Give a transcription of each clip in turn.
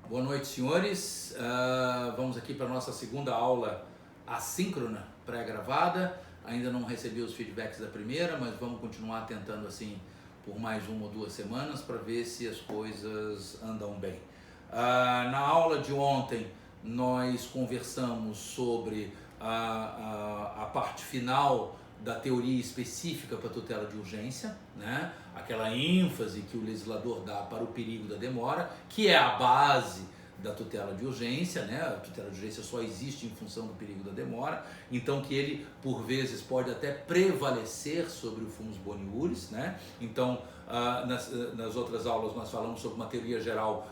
Boa noite, senhores. Vamos aqui para a nossa segunda aula assíncrona, pré-gravada. Ainda não recebi os feedbacks da primeira, mas vamos continuar tentando assim por mais uma ou duas semanas para ver se as coisas andam bem. Na aula de ontem, nós conversamos sobre a parte final da teoria específica para a tutela de urgência, né? Aquela ênfase que o legislador dá para o perigo da demora, que é a base da tutela de urgência, né? A tutela de urgência só existe em função do perigo da demora, então que ele, por vezes, pode até prevalecer sobre o fumus boni iuris, né? Então, nas outras aulas nós falamos sobre uma teoria geral,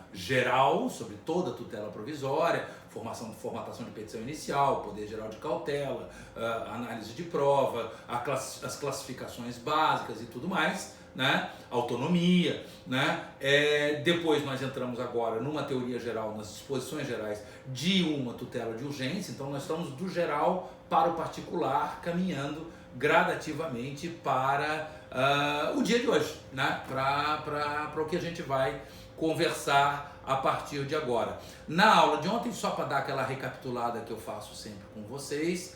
sobre toda a tutela provisória, formatação de petição inicial, poder geral de cautela, análise de prova, as classificações básicas e tudo mais, né? Autonomia, né? Depois nós entramos agora numa teoria geral, nas disposições gerais de uma tutela de urgência, então nós estamos do geral para o particular, caminhando gradativamente para o dia de hoje, né? Para o que a gente vai conversar a partir de agora. Na aula de ontem, só para dar aquela recapitulada que eu faço sempre com vocês,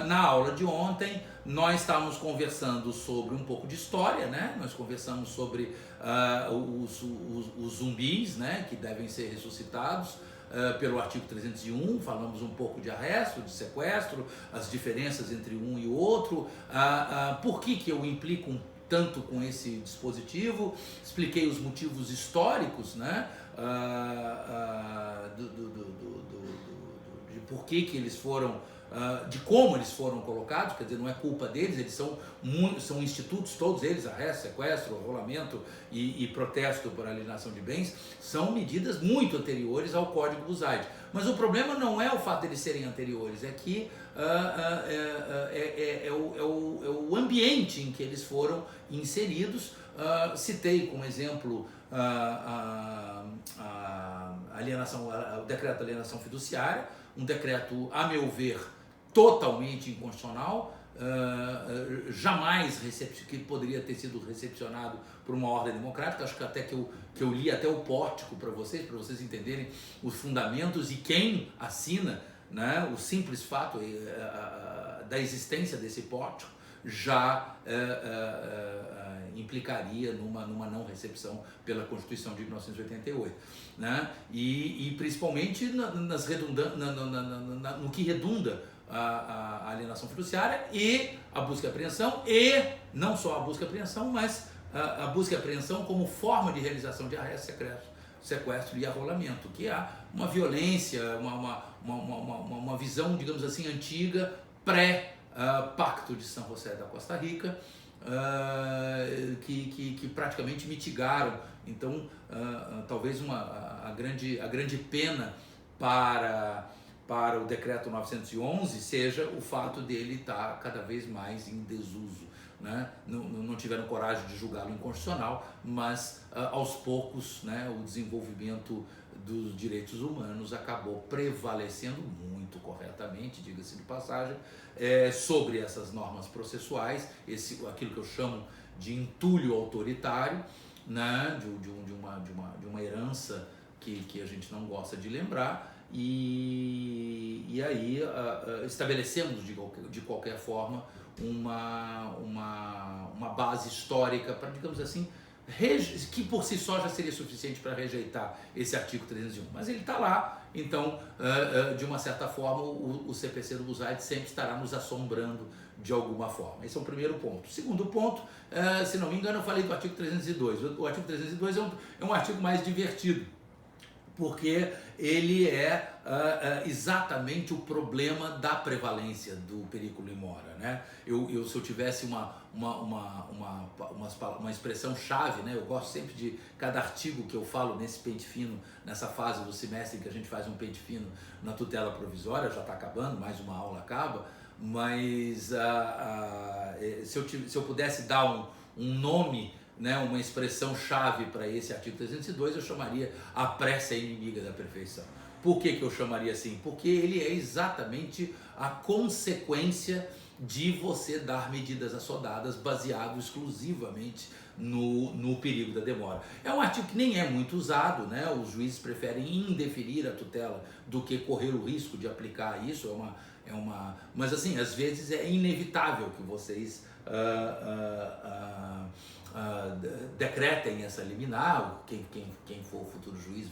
na aula de ontem nós estávamos conversando sobre um pouco de história, né? Nós conversamos sobre os zumbis, né? Que devem ser ressuscitados pelo artigo 301, falamos um pouco de arresto, de sequestro, as diferenças entre um e o outro, por que eu implico tanto com esse dispositivo, expliquei os motivos históricos, né? De por que eles foram, de como eles foram colocados, quer dizer, não é culpa deles, eles são institutos, todos eles, arresto, sequestro, rolamento e protesto por alienação de bens, são medidas muito anteriores ao Código do Zaid. Mas o problema não é o fato de eles serem anteriores, é que é o ambiente em que eles foram inseridos. Citei como exemplo o decreto de alienação fiduciária, um decreto, a meu ver, totalmente inconstitucional, jamais que poderia ter sido recepcionado por uma ordem democrática. Acho que até que eu li até o pórtico para vocês entenderem os fundamentos e quem assina, né, o simples fato da existência desse pórtico já implicaria numa não recepção pela Constituição de 1988, né? E principalmente no que redunda a alienação fiduciária e a busca e apreensão, e não só a busca e apreensão, mas a busca e apreensão como forma de realização de arresto, sequestro e arrolamento, que é uma violência, uma visão, digamos assim, antiga, pré-Pacto de San José da Costa Rica, que praticamente mitigaram. Então, talvez a grande pena para o decreto 911 seja o fato dele estar cada vez mais em desuso, né? Não tiveram coragem de julgá-lo inconstitucional, mas aos poucos, né, o desenvolvimento dos direitos humanos acabou prevalecendo muito corretamente, diga-se de passagem, sobre essas normas processuais, aquilo que eu chamo de entulho autoritário, né, de uma herança que a gente não gosta de lembrar, e aí estabelecemos de qualquer forma uma base histórica para, digamos assim, que por si só já seria suficiente para rejeitar esse artigo 301, mas ele está lá, então de uma certa forma o CPC do Buzaid sempre estará nos assombrando de alguma forma. Esse é o primeiro ponto. Segundo ponto, se não me engano, eu falei do artigo 302. O artigo 302 é um artigo mais divertido, porque ele é exatamente o problema da prevalência do periculum in mora, né? Se eu tivesse uma expressão chave, né? Eu gosto sempre de cada artigo que eu falo nesse pente fino, nessa fase do semestre que a gente faz um pente fino na tutela provisória, já está acabando, mais uma aula acaba, mas se eu pudesse dar um nome, né, uma expressão chave para esse artigo 302, eu chamaria a pressa inimiga da perfeição. Por que eu chamaria assim? Porque ele é exatamente a consequência de você dar medidas assodadas baseado exclusivamente no perigo da demora. É um artigo que nem é muito usado, né? Os juízes preferem indeferir a tutela do que correr o risco de aplicar isso. Mas assim, às vezes é inevitável que vocês decretem essa liminar. Quem for o futuro juiz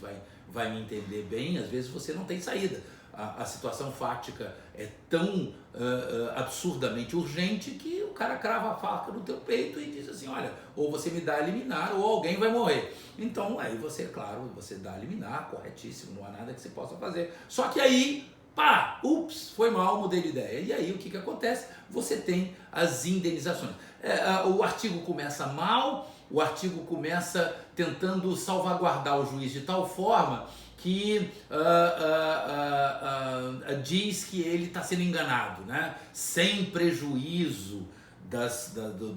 vai me entender bem. Às vezes você não tem saída. A situação fática é tão absurdamente urgente que o cara crava a faca no teu peito e diz assim, olha, ou você me dá a liminar ou alguém vai morrer. Então aí você, claro, você dá a liminar, corretíssimo, não há nada que você possa fazer. Só que aí, pá, ups, foi mal, mudei de ideia. E aí o que acontece? Você tem as indenizações. O artigo começa mal, o artigo começa tentando salvaguardar o juiz de tal forma que diz que ele está sendo enganado, né? Sem prejuízo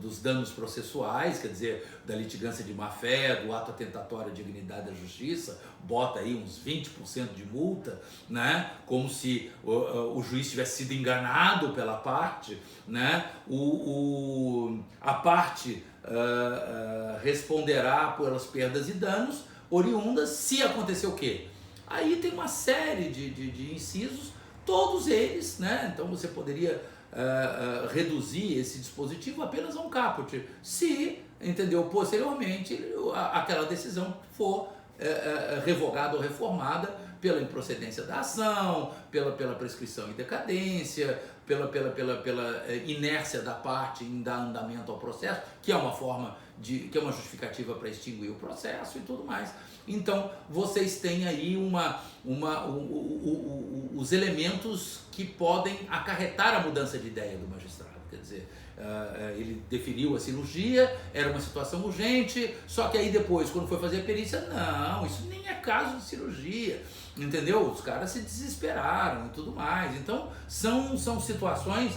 dos danos processuais, quer dizer, da litigância de má-fé, do ato atentatório à dignidade da justiça, bota aí uns 20% de multa, né? Como se o juiz tivesse sido enganado pela parte, né? A parte responderá pelas perdas e danos oriundas se acontecer o quê? Aí tem uma série de incisos, todos eles, né? Então você poderia reduzir esse dispositivo apenas a um caput, se, entendeu, posteriormente aquela decisão for revogada ou reformada pela improcedência da ação, pela prescrição e decadência, pela inércia da parte em dar andamento ao processo, que é uma forma que é uma justificativa para extinguir o processo e tudo mais. Então vocês têm aí os elementos que podem acarretar a mudança de ideia do magistrado. Quer dizer, ele deferiu a cirurgia, era uma situação urgente, só que aí depois, quando foi fazer a perícia, não, isso nem é caso de cirurgia, entendeu? Os caras se desesperaram e tudo mais. Então são situações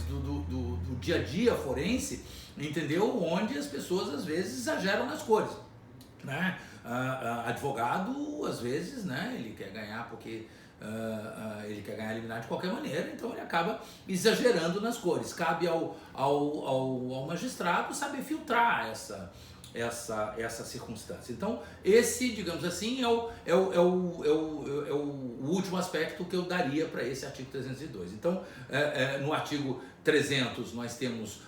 do dia a dia forense, entendeu? Onde as pessoas às vezes exageram nas cores, né? Advogado, às vezes, né? Ele quer ganhar porque ele quer ganhar liminar de qualquer maneira, então ele acaba exagerando nas cores. Cabe ao magistrado saber filtrar essa circunstância. Então, esse, digamos assim, é o último aspecto que eu daria para esse artigo 302. Então, no artigo 300 nós temos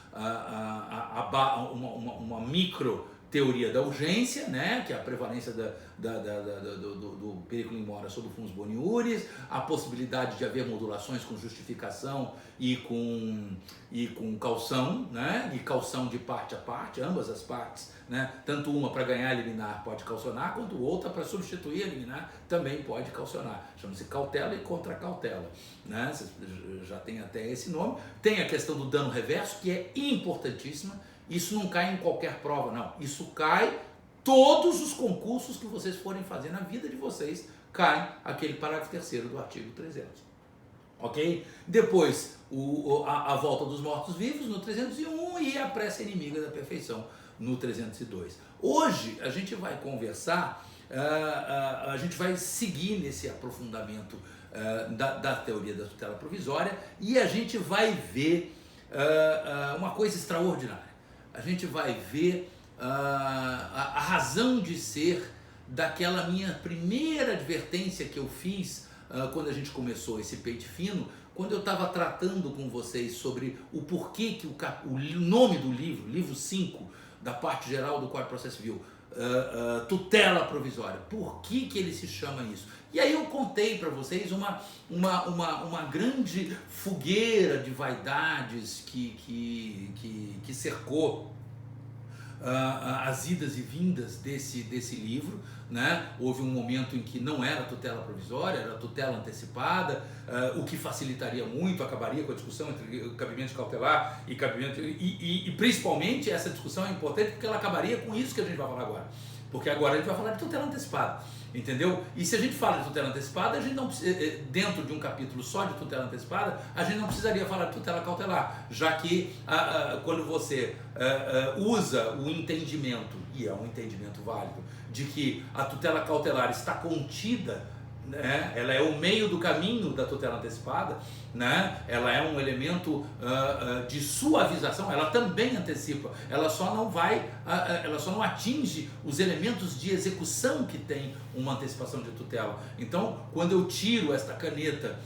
uma micro teoria da urgência, né, que é a prevalência do periculum in mora sobre fundos boniuris, a possibilidade de haver modulações com justificação e com caução, né, e caução de parte a parte, ambas as partes, né, tanto uma para ganhar a liminar pode caucionar, quanto outra para substituir a liminar também pode caucionar. Chama-se cautela e contra-cautela, né, você já tem até esse nome. Tem a questão do dano reverso, que é importantíssima. Isso não cai em qualquer prova, não. Isso cai todos os concursos que vocês forem fazer na vida de vocês, cai aquele parágrafo 3º do artigo 300. Ok? Depois, a volta dos mortos-vivos no 301 e a prece inimiga da perfeição no 302. Hoje a gente vai conversar, a gente vai seguir nesse aprofundamento da teoria da tutela provisória e a gente vai ver uma coisa extraordinária. A gente vai ver a razão de ser daquela minha primeira advertência que eu fiz quando a gente começou esse Pente Fino, quando eu estava tratando com vocês sobre o porquê que o nome do livro 5 da parte geral do Código de Processo Civil, tutela provisória, por que ele se chama isso? E aí eu contei para vocês uma grande fogueira de vaidades que cercou as idas e vindas desse livro, né? Houve um momento em que não era tutela provisória, era tutela antecipada, o que facilitaria muito, acabaria com a discussão entre cabimento cautelar e cabimento, e principalmente essa discussão é importante porque ela acabaria com isso que a gente vai falar agora, porque agora a gente vai falar de tutela antecipada. Entendeu? E se a gente fala de tutela antecipada, a gente não dentro de um capítulo só de tutela antecipada, a gente não precisaria falar de tutela cautelar, já que quando você usa o entendimento, e é um entendimento válido, de que a tutela cautelar está contida né? Ela é o meio do caminho da tutela antecipada, né? Ela é um elemento de suavização, ela também antecipa, ela só não atinge os elementos de execução que tem uma antecipação de tutela. Então, quando eu tiro esta caneta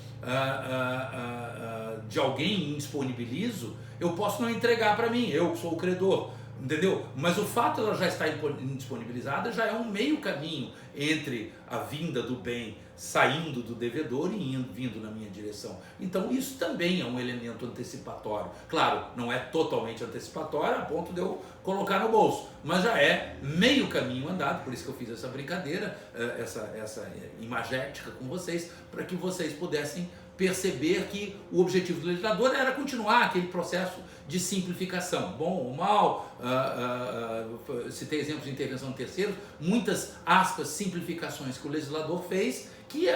de alguém e indisponibilizo, eu posso não entregar para mim, eu sou o credor. Entendeu? Mas o fato de ela já estar indisponibilizada já é um meio caminho entre a vinda do bem saindo do devedor e vindo na minha direção. Então isso também é um elemento antecipatório. Claro, não é totalmente antecipatório a ponto de eu colocar no bolso, mas já é meio caminho andado, por isso que eu fiz essa brincadeira, essa imagética com vocês, para que vocês pudessem perceber que o objetivo do legislador era continuar aquele processo de simplificação, bom ou mal, citei exemplos de intervenção de terceiros, muitas aspas simplificações que o legislador fez, que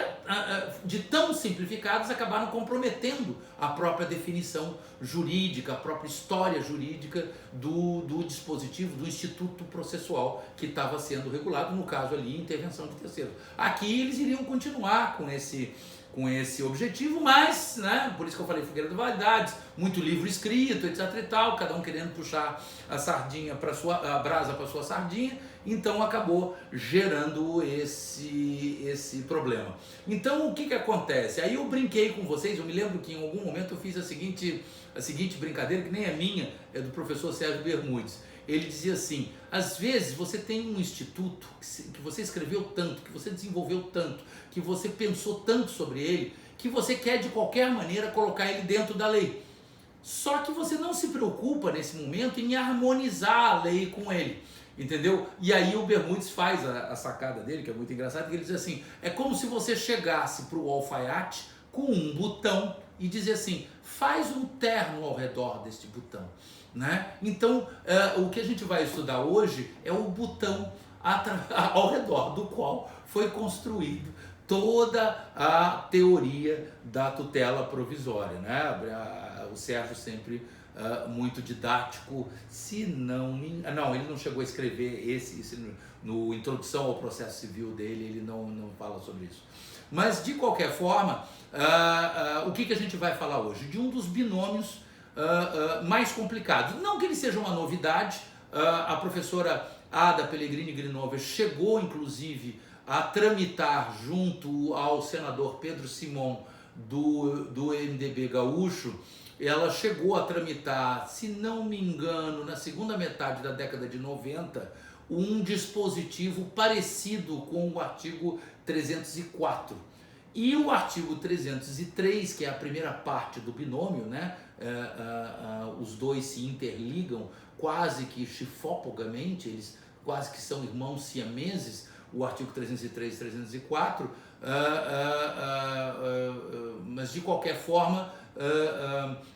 de tão simplificadas acabaram comprometendo a própria definição jurídica, a própria história jurídica do dispositivo, do instituto processual que estava sendo regulado, no caso ali, intervenção de terceiros. Aqui eles iriam continuar com esse objetivo, mas, né, por isso que eu falei fogueira de validades, muito livro escrito, etc e tal, cada um querendo puxar a brasa para sua sardinha, então acabou gerando esse problema. Então o que acontece? Aí eu brinquei com vocês, eu me lembro que em algum momento eu fiz a seguinte brincadeira, que nem é minha, é do professor Sérgio Bermudes. Ele dizia assim: às vezes você tem um instituto que você escreveu tanto, que você desenvolveu tanto, que você pensou tanto sobre ele, que você quer de qualquer maneira colocar ele dentro da lei. Só que você não se preocupa nesse momento em harmonizar a lei com ele, entendeu? E aí o Bermudes faz a sacada dele, que é muito engraçado, que ele diz assim: é como se você chegasse para o alfaiate com um botão e dizer assim: faz um terno ao redor deste botão. Né? Então, o que a gente vai estudar hoje é o botão ao redor do qual foi construído toda a teoria da tutela provisória. Né? O Sérgio sempre muito didático, ele não chegou a escrever no Introdução ao Processo Civil dele, ele não fala sobre isso. Mas, de qualquer forma, o que a gente vai falar hoje? De um dos binômios mais complicados. Não que ele seja uma novidade, a professora Ada Pellegrini Grinover chegou inclusive a tramitar junto ao senador Pedro Simon do MDB gaúcho, ela chegou a tramitar, se não me engano, na segunda metade da década de 90, um dispositivo parecido com o artigo 304. E o artigo 303, que é a primeira parte do binômio, né? Os dois se interligam quase que chifopogamente, eles quase que são irmãos siameses, o artigo 303 e 304, mas de qualquer forma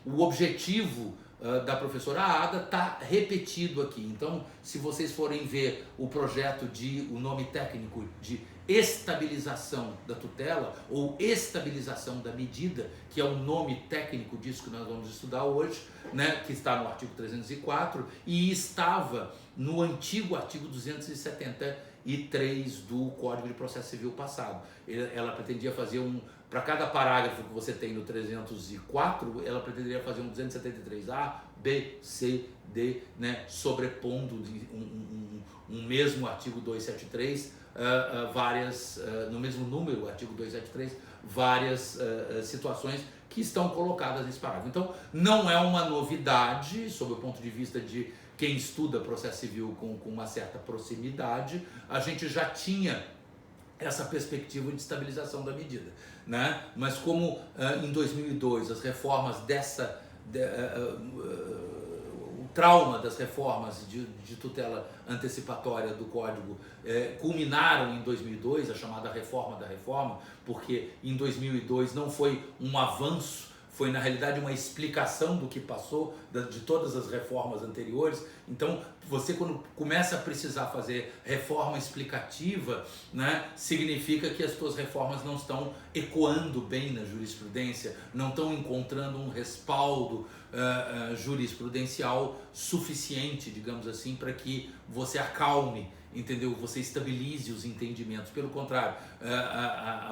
o objetivo da professora Ada está repetido aqui. Então, se vocês forem ver o projeto o nome técnico de estabilização da tutela ou estabilização da medida, que é o nome técnico disso que nós vamos estudar hoje, né, que está no artigo 304 e estava no antigo artigo 273 do Código de Processo Civil passado. Ela pretendia fazer para cada parágrafo que você tem no 304, ela pretenderia fazer um 273A, B, C, D, né, sobrepondo um mesmo artigo 273, no mesmo número, artigo 273, várias situações que estão colocadas nesse parágrafo. Então, não é uma novidade, sob o ponto de vista de quem estuda processo civil com uma certa proximidade, a gente já tinha essa perspectiva de estabilização da medida, né? Mas como em 2002 as reformas o trauma das reformas de tutela antecipatória do Código culminaram em 2002, a chamada reforma da reforma, porque em 2002 não foi um avanço, foi na realidade uma explicação do que passou, de todas as reformas anteriores. Então você, quando começa a precisar fazer reforma explicativa, né, significa que as suas reformas não estão ecoando bem na jurisprudência, não estão encontrando um respaldo jurisprudencial suficiente, digamos assim, para que você acalme, entendeu? Você estabilize os entendimentos. Pelo contrário,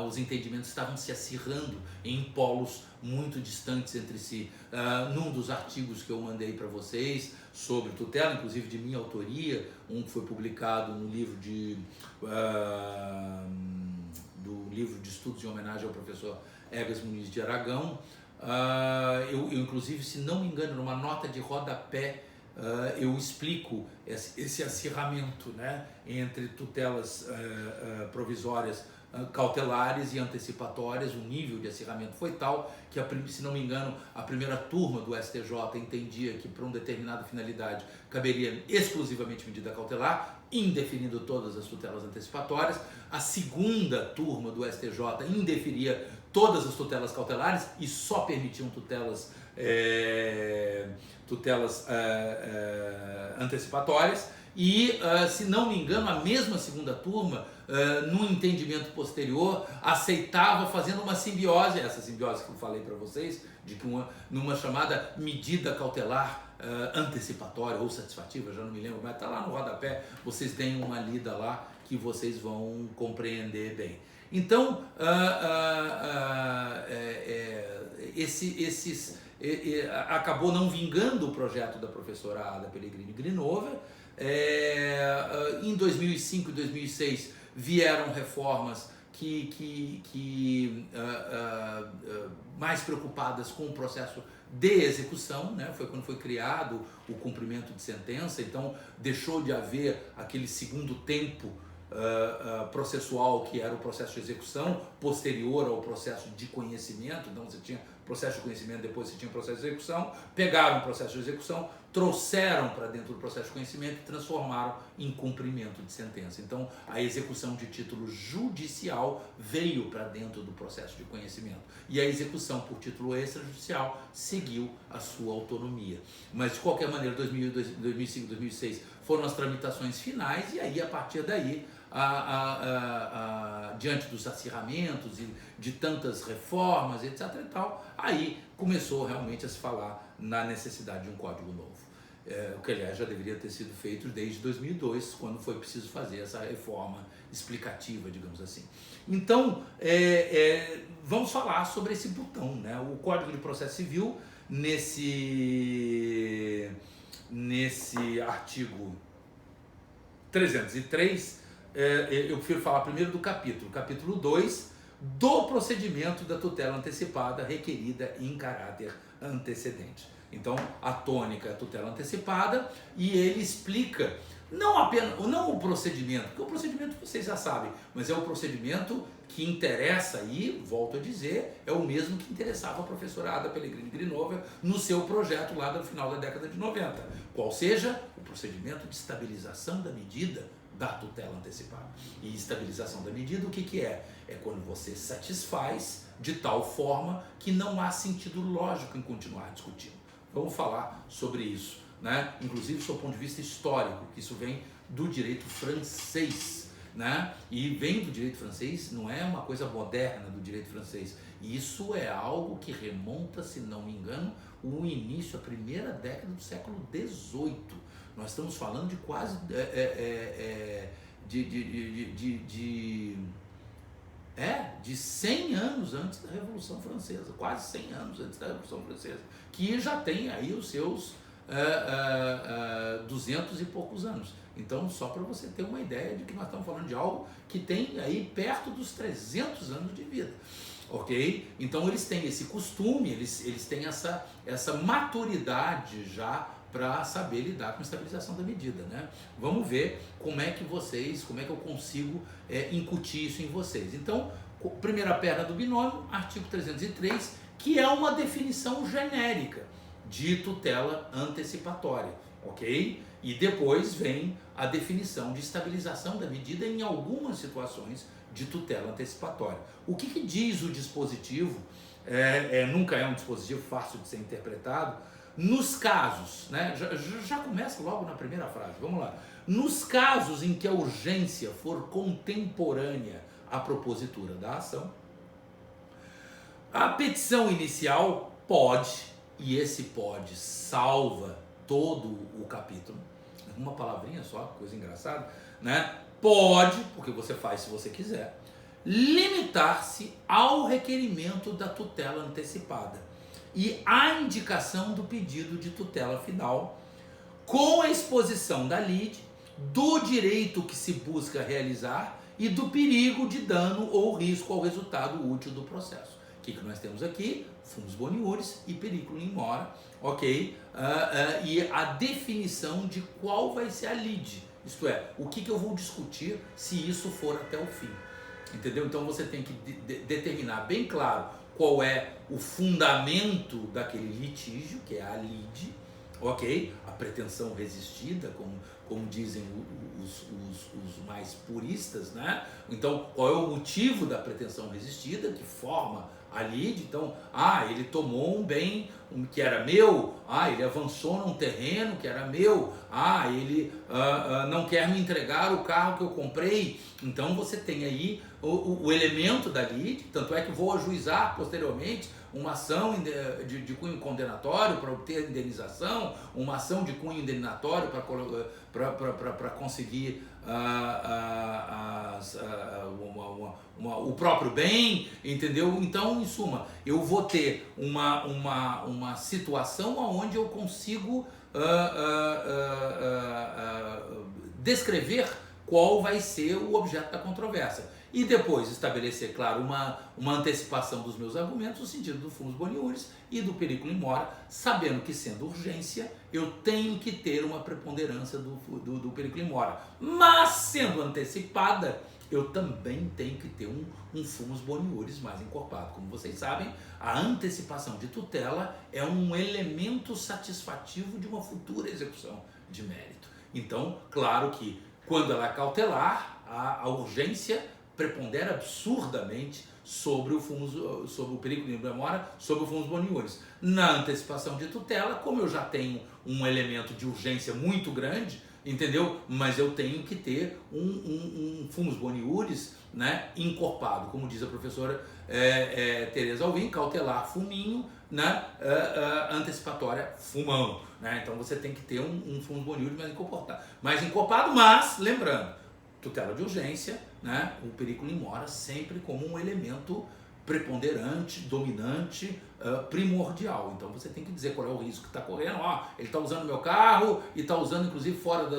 os entendimentos estavam se acirrando em polos muito distantes entre si. Num dos artigos que eu mandei para vocês sobre tutela, inclusive de minha autoria, um que foi publicado no livro do livro de estudos em homenagem ao professor Egas Muniz de Aragão, eu inclusive, se não me engano, numa nota de rodapé, eu explico esse acirramento, né, entre tutelas provisórias, cautelares e antecipatórias. O nível de acirramento foi tal que, se não me engano, a primeira turma do STJ entendia que para uma determinada finalidade caberia exclusivamente medida cautelar, indefinindo todas as tutelas antecipatórias. A segunda turma do STJ indeferia todas as tutelas cautelares e só permitiam tutelas antecipatórias. E, se não me engano, a mesma segunda turma, num entendimento posterior, aceitava, fazendo uma simbiose, essa simbiose que eu falei para vocês, de que numa chamada medida cautelar antecipatória ou satisfativa, já não me lembro, mas está lá no rodapé, vocês deem uma lida lá que vocês vão compreender bem. Então, acabou não vingando o projeto da professora Ada Pellegrini Grinover. Em 2005 e 2006 vieram reformas mais preocupadas com o processo de execução, né? Foi quando foi criado o cumprimento de sentença, então deixou de haver aquele segundo tempo processual, que era o processo de execução, posterior ao processo de conhecimento. Então você tinha processo de conhecimento, depois você tinha processo de execução. Pegaram o processo de execução, trouxeram para dentro do processo de conhecimento e transformaram em cumprimento de sentença. Então a execução de título judicial veio para dentro do processo de conhecimento e a execução por título extrajudicial seguiu a sua autonomia. Mas de qualquer maneira, 2005, 2006 foram as tramitações finais, e aí a partir daí, diante dos acirramentos e de tantas reformas, etc. e tal, aí começou realmente a se falar na necessidade de um código novo. O que, aliás, já deveria ter sido feito desde 2002, quando foi preciso fazer essa reforma explicativa, digamos assim. Então, vamos falar sobre esse botão, né? O Código de Processo Civil, nesse artigo 303, eu prefiro falar primeiro do capítulo 2, do procedimento da tutela antecipada requerida em caráter antecedente. Então, a tônica é a tutela antecipada, e ele explica não o procedimento, porque o procedimento vocês já sabem, mas é o procedimento que interessa, e, volto a dizer, é o mesmo que interessava a professora Ada Pellegrini Grinover no seu projeto lá do final da década de 90, qual seja o procedimento de estabilização da medida da tutela antecipada. E estabilização da medida, o que é? É quando você satisfaz de tal forma que não há sentido lógico em continuar discutindo. Vamos falar sobre isso, né? Inclusive, do ponto de vista histórico, que isso vem do direito francês, né? E vem do direito francês, não é uma coisa moderna do direito francês. Isso é algo que remonta, se não me engano, o início, a primeira década do século XVIII. Nós estamos falando de quase de 100 anos antes da Revolução Francesa, quase 100 anos antes da Revolução Francesa, que já tem aí os seus 200 e poucos anos. Então, só para você ter uma ideia de que nós estamos falando de algo que tem aí perto dos 300 anos de vida, ok? Então, eles têm esse costume, eles têm essa maturidade já para saber lidar com a estabilização da medida, né? Vamos ver como é que eu consigo incutir isso em vocês. Então, primeira perna do binômio, artigo 303, que é uma definição genérica de tutela antecipatória, ok? E depois vem a definição de estabilização da medida em algumas situações de tutela antecipatória. O que diz o dispositivo? Nunca é um dispositivo fácil de ser interpretado. Nos casos, né, já começa logo na primeira frase, vamos lá. Nos casos em que a urgência for contemporânea à propositura da ação, a petição inicial pode, e esse pode salva todo o capítulo, uma palavrinha só, coisa engraçada, né? Pode, porque você faz se você quiser, limitar-se ao requerimento da tutela antecipada e à indicação do pedido de tutela final, com a exposição da lide, do direito que se busca realizar e do perigo de dano ou risco ao resultado útil do processo. O que nós temos aqui? Fumus boniuris e periculum in mora, ok? E a definição de qual vai ser a lide, isto é, o que eu vou discutir se isso for até o fim, entendeu? Então você tem que determinar bem claro qual é o fundamento daquele litígio, que é a lide, ok? A pretensão resistida, como dizem os mais puristas, né? Então, qual é o motivo da pretensão resistida que forma a lide? Então, ele tomou um bem que era meu, ele avançou num terreno que era meu, ele não quer me entregar o carro que eu comprei. Então, você tem aí o elemento da lide, tanto é que vou ajuizar posteriormente uma ação de cunho condenatório para obter indenização, uma ação de cunho indenizatório para conseguir o próprio bem, entendeu? Então, em suma, eu vou ter uma situação onde eu consigo descrever qual vai ser o objeto da controvérsia. E depois estabelecer, claro, uma antecipação dos meus argumentos no sentido do fumus boniuris e do periculum in mora, sabendo que, sendo urgência, eu tenho que ter uma preponderância do periculum in mora. Mas, sendo antecipada, eu também tenho que ter um fumus boniuris mais encorpado. Como vocês sabem, a antecipação de tutela é um elemento satisfativo de uma futura execução de mérito. Então, claro que, quando ela é cautelar, a urgência prepondera absurdamente sobre o periculum in mora, sobre o fumus boniuris. Na antecipação de tutela, como eu já tenho um elemento de urgência muito grande, entendeu? Mas eu tenho que ter um fumus boniuris, né, encorpado, como diz a professora Tereza Alvim, cautelar fuminho, né, antecipatória fumão, né? Então você tem que ter um fumus boniuris mais encorpado, mas lembrando, tutela de urgência, né, o periculum in mora sempre como um elemento preponderante, dominante, primordial. Então você tem que dizer qual é o risco que está correndo. Ele está usando meu carro e está usando inclusive fora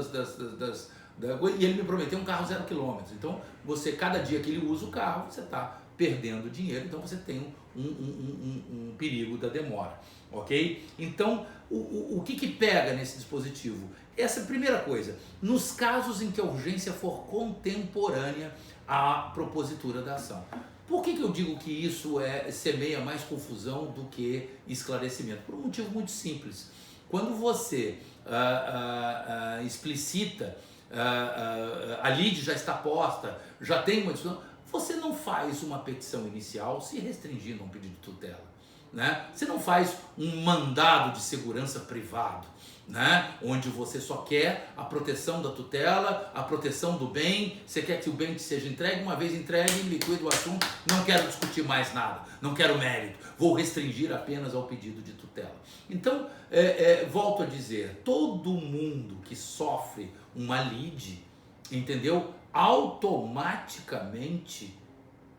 e ele me prometeu um carro 0 km. Então você, cada dia que ele usa o carro, você está perdendo dinheiro, então você tem um perigo da demora, ok? Então o que pega nesse dispositivo? Essa é a primeira coisa. Nos casos em que a urgência for contemporânea à propositura da ação. Por que eu digo que isso semeia mais confusão do que esclarecimento? Por um motivo muito simples. Quando você explicita, a lide já está posta, já tem uma discussão, você não faz uma petição inicial se restringindo a um pedido de tutela, né? Você não faz um mandado de segurança privado, né? Onde você só quer a proteção da tutela, a proteção do bem, você quer que o bem te seja entregue, uma vez entregue, liquida o assunto, não quero discutir mais nada, não quero mérito, vou restringir apenas ao pedido de tutela. Então, volto a dizer, todo mundo que sofre uma lide, entendeu? Automaticamente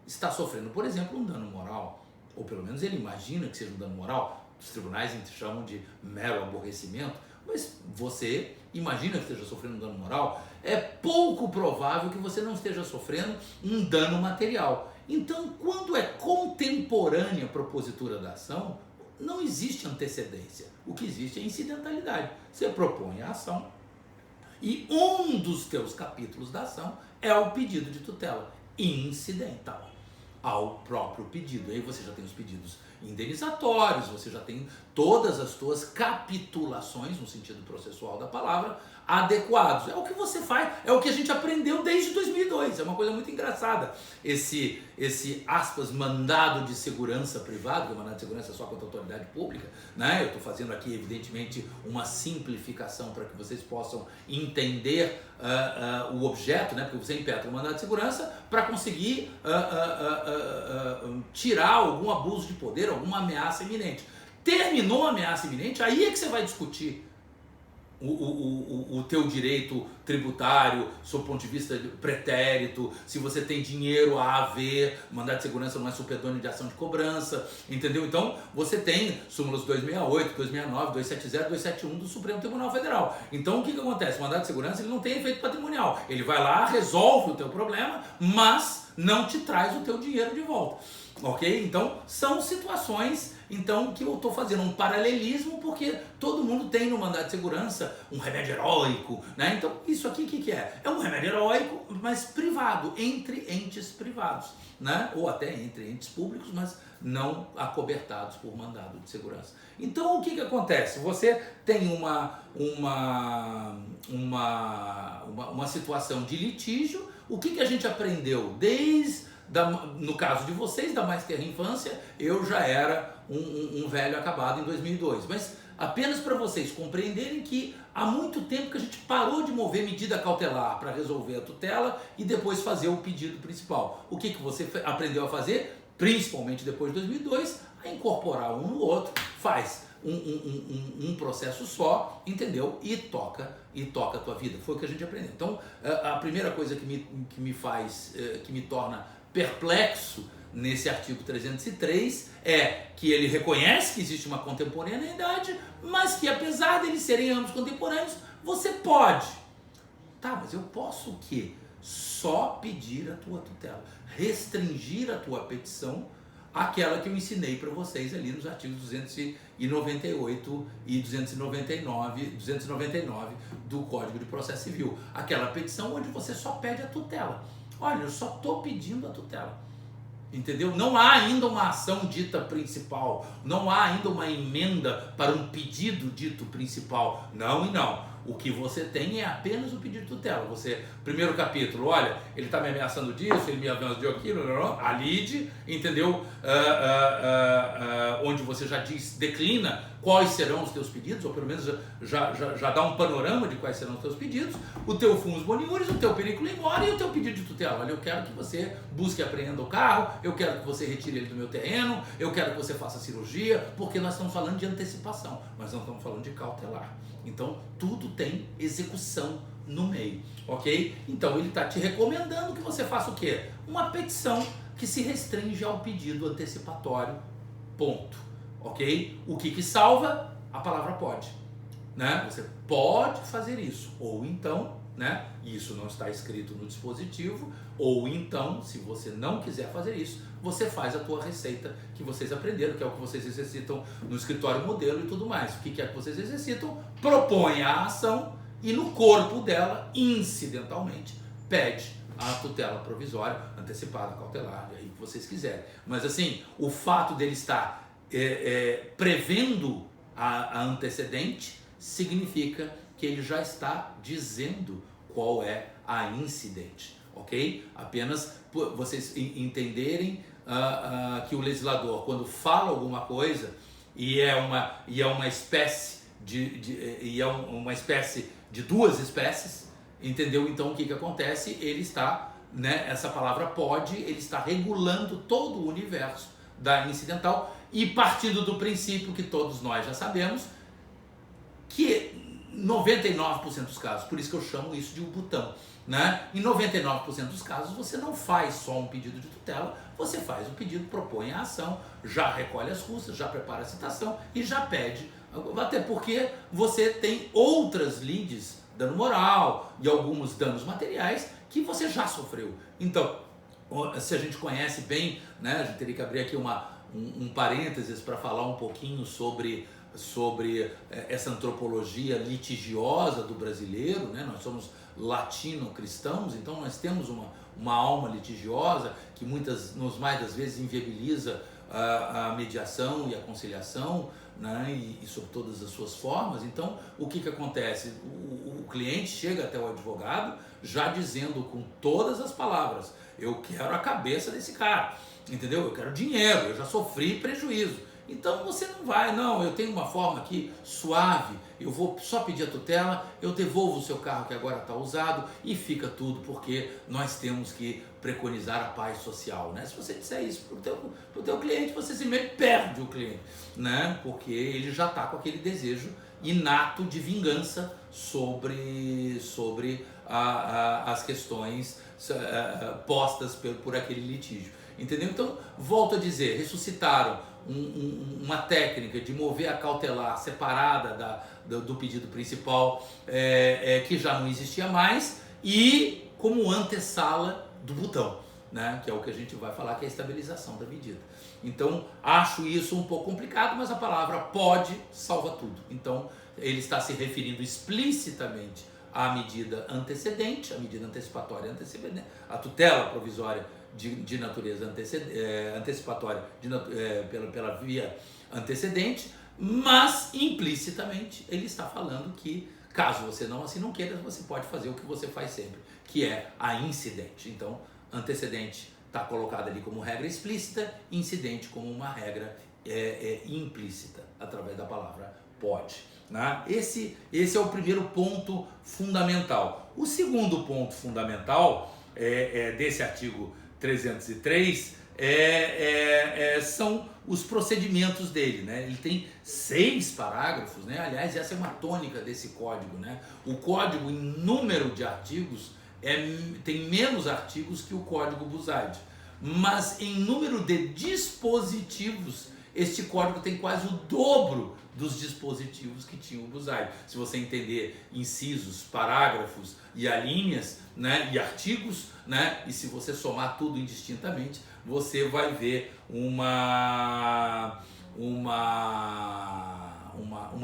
está sofrendo, por exemplo, um dano moral, ou pelo menos ele imagina que seja um dano moral. Os tribunais chamam de mero aborrecimento, mas você imagina que esteja sofrendo um dano moral. É pouco provável que você não esteja sofrendo um dano material. Então, quando é contemporânea a propositura da ação, não existe antecedência. O que existe é incidentalidade. Você propõe a ação e um dos teus capítulos da ação é o pedido de tutela incidental ao próprio pedido. Aí você já tem os pedidos indenizatórios, você já tem todas as suas capitulações, no sentido processual da palavra, adequados. É o que você faz, é o que a gente aprendeu desde 2002, é uma coisa muito engraçada. Esse aspas, mandado de segurança privado, que é mandado de segurança só contra a autoridade pública, né? Eu estou fazendo aqui, evidentemente, uma simplificação para que vocês possam entender o objeto, né? Porque você impetra o mandado de segurança para conseguir tirar algum abuso de poder, alguma ameaça iminente. Terminou a ameaça iminente, aí é que você vai discutir o teu direito tributário, sob o ponto de vista de pretérito, se você tem dinheiro a haver, mandado de segurança não é supedôneo de ação de cobrança, entendeu? Então, você tem súmulas 268, 269, 270, 271 do Supremo Tribunal Federal. Então, o que acontece? O mandado de segurança ele não tem efeito patrimonial. Ele vai lá, resolve o teu problema, mas não te traz o teu dinheiro de volta. Ok? Então, são situações que eu estou fazendo um paralelismo porque todo mundo tem no mandado de segurança um remédio heróico, né? Então, isso aqui o que é? É um remédio heróico, mas privado, entre entes privados, né? Ou até entre entes públicos, mas não acobertados por mandado de segurança. Então, o que acontece? Você tem uma situação de litígio. O que a gente aprendeu no caso de vocês, da Mais Terra Infância, eu já era um velho acabado em 2002. Mas apenas para vocês compreenderem que há muito tempo que a gente parou de mover medida cautelar para resolver a tutela e depois fazer o pedido principal. O que você aprendeu a fazer, principalmente depois de 2002, a incorporar um no outro, faz um processo só, entendeu? E toca a tua vida. Foi o que a gente aprendeu. Então, a primeira coisa que me torna perplexo nesse artigo 303 é que ele reconhece que existe uma contemporaneidade, mas que apesar deles serem ambos contemporâneos, você pode. Tá, mas eu posso o quê? Só pedir a tua tutela, restringir a tua petição àquela que eu ensinei para vocês ali nos artigos 298 e 299 do Código de Processo Civil. Aquela petição onde você só pede a tutela. Olha, eu só estou pedindo a tutela, entendeu? Não há ainda uma ação dita principal, não há ainda uma emenda para um pedido dito principal, não e não. O que você tem é apenas o pedido de tutela. Primeiro capítulo, olha, ele está me ameaçando disso, ele me ameaçou aquilo, a lide, entendeu? Onde você já declina quais serão os teus pedidos, ou pelo menos já dá um panorama de quais serão os teus pedidos, o teu fumus boniuris, o teu periculum in mora e o teu pedido de tutela. Olha, eu quero que você busque e apreenda o carro, eu quero que você retire ele do meu terreno, eu quero que você faça cirurgia, porque nós estamos falando de antecipação, mas não estamos falando de cautelar. Então, tudo tem execução no meio, ok? Então, ele está te recomendando que você faça o quê? Uma petição que se restringe ao pedido antecipatório, ponto, ok? O que salva? A palavra pode, né? Você pode fazer isso, ou então, né? Isso não está escrito no dispositivo, ou então, se você não quiser fazer isso, você faz a tua receita que vocês aprenderam, que é o que vocês exercitam no escritório modelo e tudo mais. O que é que vocês exercitam? Propõe a ação e no corpo dela, incidentalmente, pede a tutela provisória, antecipada, cautelar, aí que vocês quiserem. Mas assim, o fato dele estar prevendo a antecedente significa que ele já está dizendo qual é a incidente, ok? Apenas vocês entenderem que o legislador, quando fala alguma coisa e é uma espécie uma espécie de duas espécies, entendeu? Então o que acontece? Ele está, né, essa palavra pode, ele está regulando todo o universo da incidental e partindo do princípio que todos nós já sabemos que 99% dos casos, por isso que eu chamo isso de um botão, né? Em 99% dos casos você não faz só um pedido de tutela, você faz o pedido, propõe a ação, já recolhe as custas, já prepara a citação e já pede, até porque você tem outras lides, dano moral e alguns danos materiais que você já sofreu. Então, se a gente conhece bem, né, a gente teria que abrir aqui um parênteses para falar um pouquinho sobre essa antropologia litigiosa do brasileiro, né? Nós somos latino-cristãos, então nós temos uma alma litigiosa que nos mais das vezes inviabiliza a mediação e a conciliação, né? E sob todas as suas formas. Então, o que acontece? O cliente chega até o advogado já dizendo com todas as palavras: eu quero a cabeça desse cara, entendeu? Eu quero dinheiro, eu já sofri prejuízo. Então você não vai, não, eu tenho uma forma aqui suave, eu vou só pedir a tutela, eu devolvo o seu carro que agora está usado e fica tudo, porque nós temos que preconizar a paz social, né? Se você disser isso para o teu cliente, você simplesmente perde o cliente, né? Porque ele já está com aquele desejo inato de vingança sobre as questões postas por aquele litígio, entendeu? Então, volto a dizer, ressuscitaram uma técnica de mover a cautelar separada do pedido principal, que já não existia mais, e como antessala do botão, né? Que é o que a gente vai falar, que é a estabilização da medida. Então, acho isso um pouco complicado, mas a palavra pode salva tudo. Então, ele está se referindo explicitamente à medida antecedente, a medida antecipatória antecedente, a tutela provisória de natureza antecipatória pela via antecedente, mas implicitamente ele está falando que, caso você assim não queira, você pode fazer o que você faz sempre, que é a incidente. Então, antecedente está colocado ali como regra explícita, incidente como uma regra implícita, através da palavra pode. Né? Esse é o primeiro ponto fundamental. O segundo ponto fundamental desse artigo 303 são os procedimentos dele, né? Ele tem 6 parágrafos, né? Aliás, essa é uma tônica desse código, né? O código, em número de artigos, tem menos artigos que o código Buzaide, mas em número de dispositivos, este código tem quase o dobro dos dispositivos que tinha o Buzaide. Se você entender incisos, parágrafos e alíneas, né, e artigos, né, e se você somar tudo indistintamente, você vai ver uma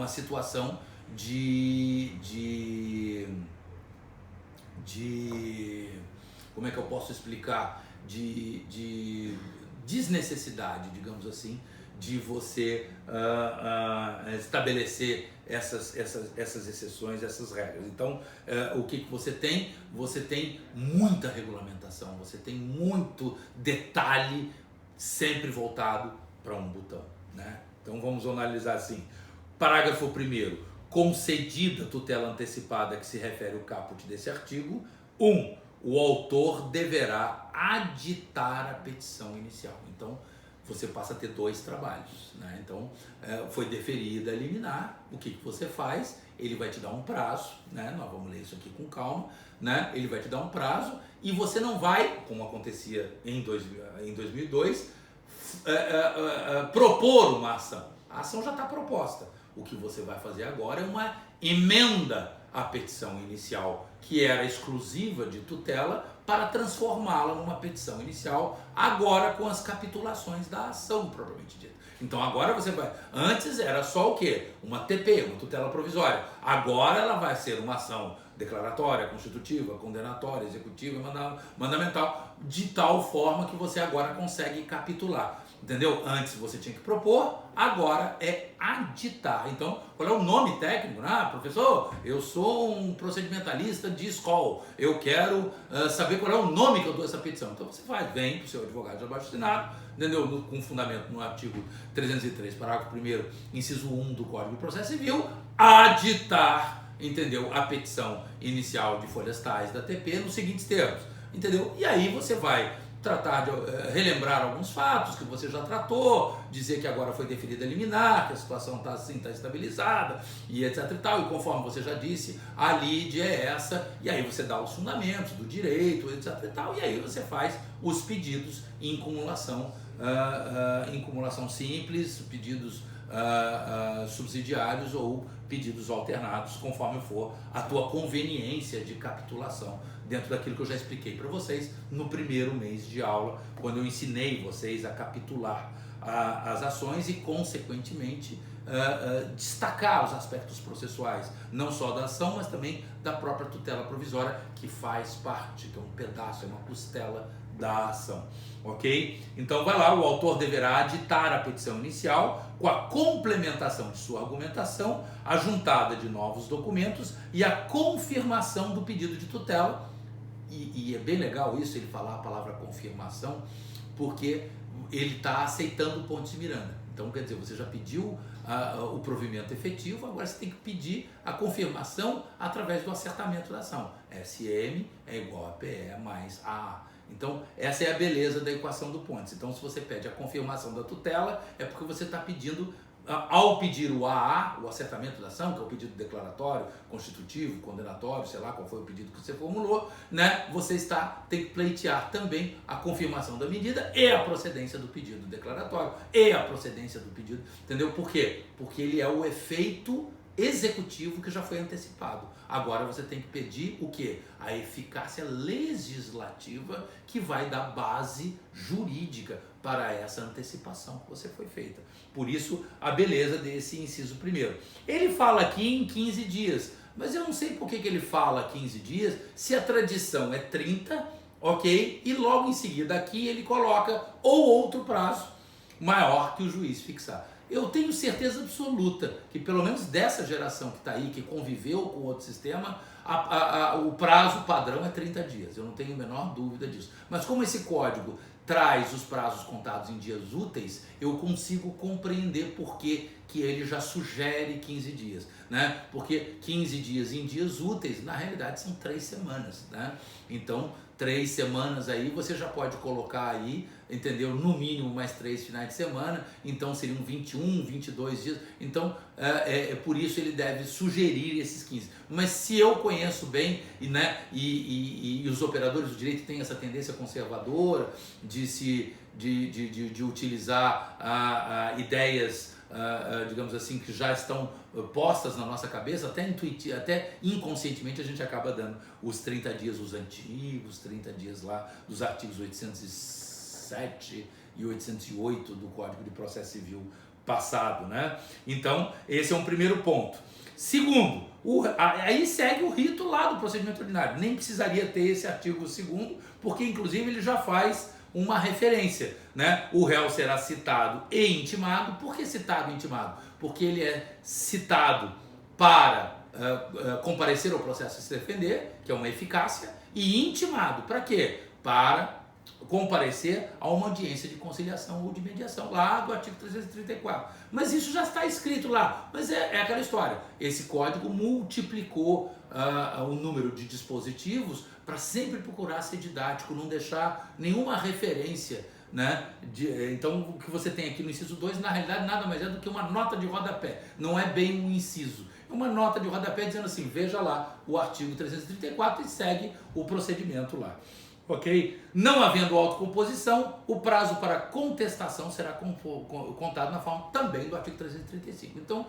situação de como é que eu posso explicar, de desnecessidade, digamos assim, de você estabelecer essas exceções, essas regras. Então, o que você tem? Você tem muita regulamentação, você tem muito detalhe sempre voltado para um botão, né? Então, vamos analisar assim. Parágrafo 1º. Concedida tutela antecipada, que se refere ao caput desse artigo, 1. O autor deverá aditar a petição inicial. Então, você passa a ter 2 trabalhos, né? Então, foi deferida a liminar, o que você faz? Ele vai te dar um prazo, né? Nós vamos ler isso aqui com calma, né? Ele vai te dar um prazo e você não vai, como acontecia em 2002, propor uma ação. A ação já está proposta. O que você vai fazer agora é uma emenda à petição inicial, que era exclusiva de tutela, para transformá-la numa petição inicial, agora com as capitulações da ação propriamente dita. Então agora você vai... Antes era só o quê? Uma TP, uma tutela provisória. Agora ela vai ser uma ação declaratória, constitutiva, condenatória, executiva e mandamental, de tal forma que você agora consegue capitular. Entendeu? Antes você tinha que propor, agora é aditar. Então, qual é o nome técnico? Ah, professor, eu sou um procedimentalista de escola, eu quero saber qual é o nome que eu dou a essa petição. Então você vem para o seu advogado de abaixo assinado, entendeu? Com fundamento no artigo 303, parágrafo 1º, inciso 1 do Código de Processo Civil, aditar, entendeu? A petição inicial de folhas tais da TP nos seguintes termos, entendeu? E aí você vai tratar de relembrar alguns fatos que você já tratou, dizer que agora foi deferida a liminar, que a situação está assim, está estabilizada, e etc e tal, e conforme você já disse, a lide é essa, e aí você dá os fundamentos do direito, etc e tal, e aí você faz os pedidos em cumulação simples, pedidos subsidiários ou pedidos alternados, conforme for a tua conveniência de capitulação, dentro daquilo que eu já expliquei para vocês no primeiro mês de aula, quando eu ensinei vocês a capitular as ações e, consequentemente, destacar os aspectos processuais, não só da ação, mas também da própria tutela provisória, que faz parte, que é um pedaço, é uma costela da ação. Ok? Então vai lá, o autor deverá aditar a petição inicial com a complementação de sua argumentação, a juntada de novos documentos e a confirmação do pedido de tutela. E é bem legal isso, ele falar a palavra confirmação, porque ele está aceitando o Pontes de Miranda. Então, quer dizer, você já pediu o provimento efetivo, agora você tem que pedir a confirmação através do acertamento da ação. SM é igual a PE mais AA. Então, essa é a beleza da equação do Pontes. Então, se você pede a confirmação da tutela, é porque você está pedindo, ao pedir o AA, o acertamento da ação, que é o pedido declaratório, constitutivo, condenatório, sei lá qual foi o pedido que você formulou, né? Você tem que pleitear também a confirmação da medida e a procedência do pedido declaratório e a procedência do pedido, entendeu? Por quê? Porque ele é o efeito executivo que já foi antecipado. Agora você tem que pedir o quê? A eficácia legislativa que vai dar base jurídica para essa antecipação que você foi feita. Por isso, a beleza desse inciso primeiro. Ele fala aqui em 15 dias, mas eu não sei por que ele fala 15 dias, se a tradição é 30, ok? E logo em seguida aqui ele coloca ou outro prazo maior que o juiz fixar. Eu tenho certeza absoluta que pelo menos dessa geração que está aí, que conviveu com outro sistema, o prazo padrão é 30 dias. Eu não tenho a menor dúvida disso. Mas como esse código traz os prazos contados em dias úteis, eu consigo compreender por que ele já sugere 15 dias, né? Porque 15 dias em dias úteis, na realidade, são 3 semanas, né? Então, 3 semanas aí, você já pode colocar aí, entendeu? No mínimo mais 3 finais de semana, então seriam 21, 22 dias. Então, por isso ele deve sugerir esses 15. Mas se eu conheço bem, e os operadores do direito têm essa tendência conservadora de utilizar ideias, digamos assim, que já estão postas na nossa cabeça, até inconscientemente a gente acaba dando os 30 dias, os antigos 30 dias lá dos artigos 807 e 808 do Código de Processo Civil passado, né? Então, esse é um primeiro ponto. Segundo, aí segue o rito lá do procedimento ordinário. Nem precisaria ter esse artigo 2º, porque inclusive ele já faz uma referência, né? O réu será citado e intimado. Por que citado e intimado? Porque ele é citado para comparecer ao processo e se defender, que é uma eficácia, e intimado para quê? Para comparecer a uma audiência de conciliação ou de mediação, lá do artigo 334. Mas isso já está escrito lá. Mas é aquela história. Esse código multiplicou o número de dispositivos para sempre procurar ser didático, não deixar nenhuma referência, né? Então, o que você tem aqui no inciso 2, na realidade, nada mais é do que uma nota de rodapé. Não é bem um inciso. É uma nota de rodapé dizendo assim, veja lá o artigo 334 e segue o procedimento lá. Ok? Não havendo autocomposição, o prazo para contestação será contado na forma também do artigo 335. Então,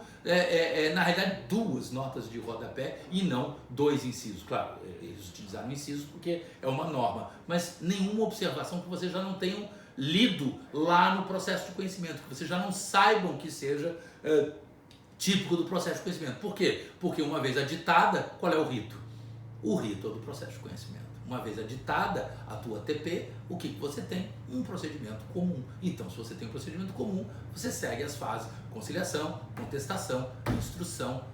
na realidade, 2 notas de rodapé e não 2 incisos. Claro, eles utilizaram incisos porque é uma norma, mas nenhuma observação que vocês já não tenham lido lá no processo de conhecimento, que vocês já não saibam que seja típico do processo de conhecimento. Por quê? Porque uma vez aditada, qual é o rito? O rito é do processo de conhecimento. Uma vez aditada a tua TP, o que você tem? Um procedimento comum. Então, se você tem um procedimento comum, você segue as fases: conciliação, contestação, instrução,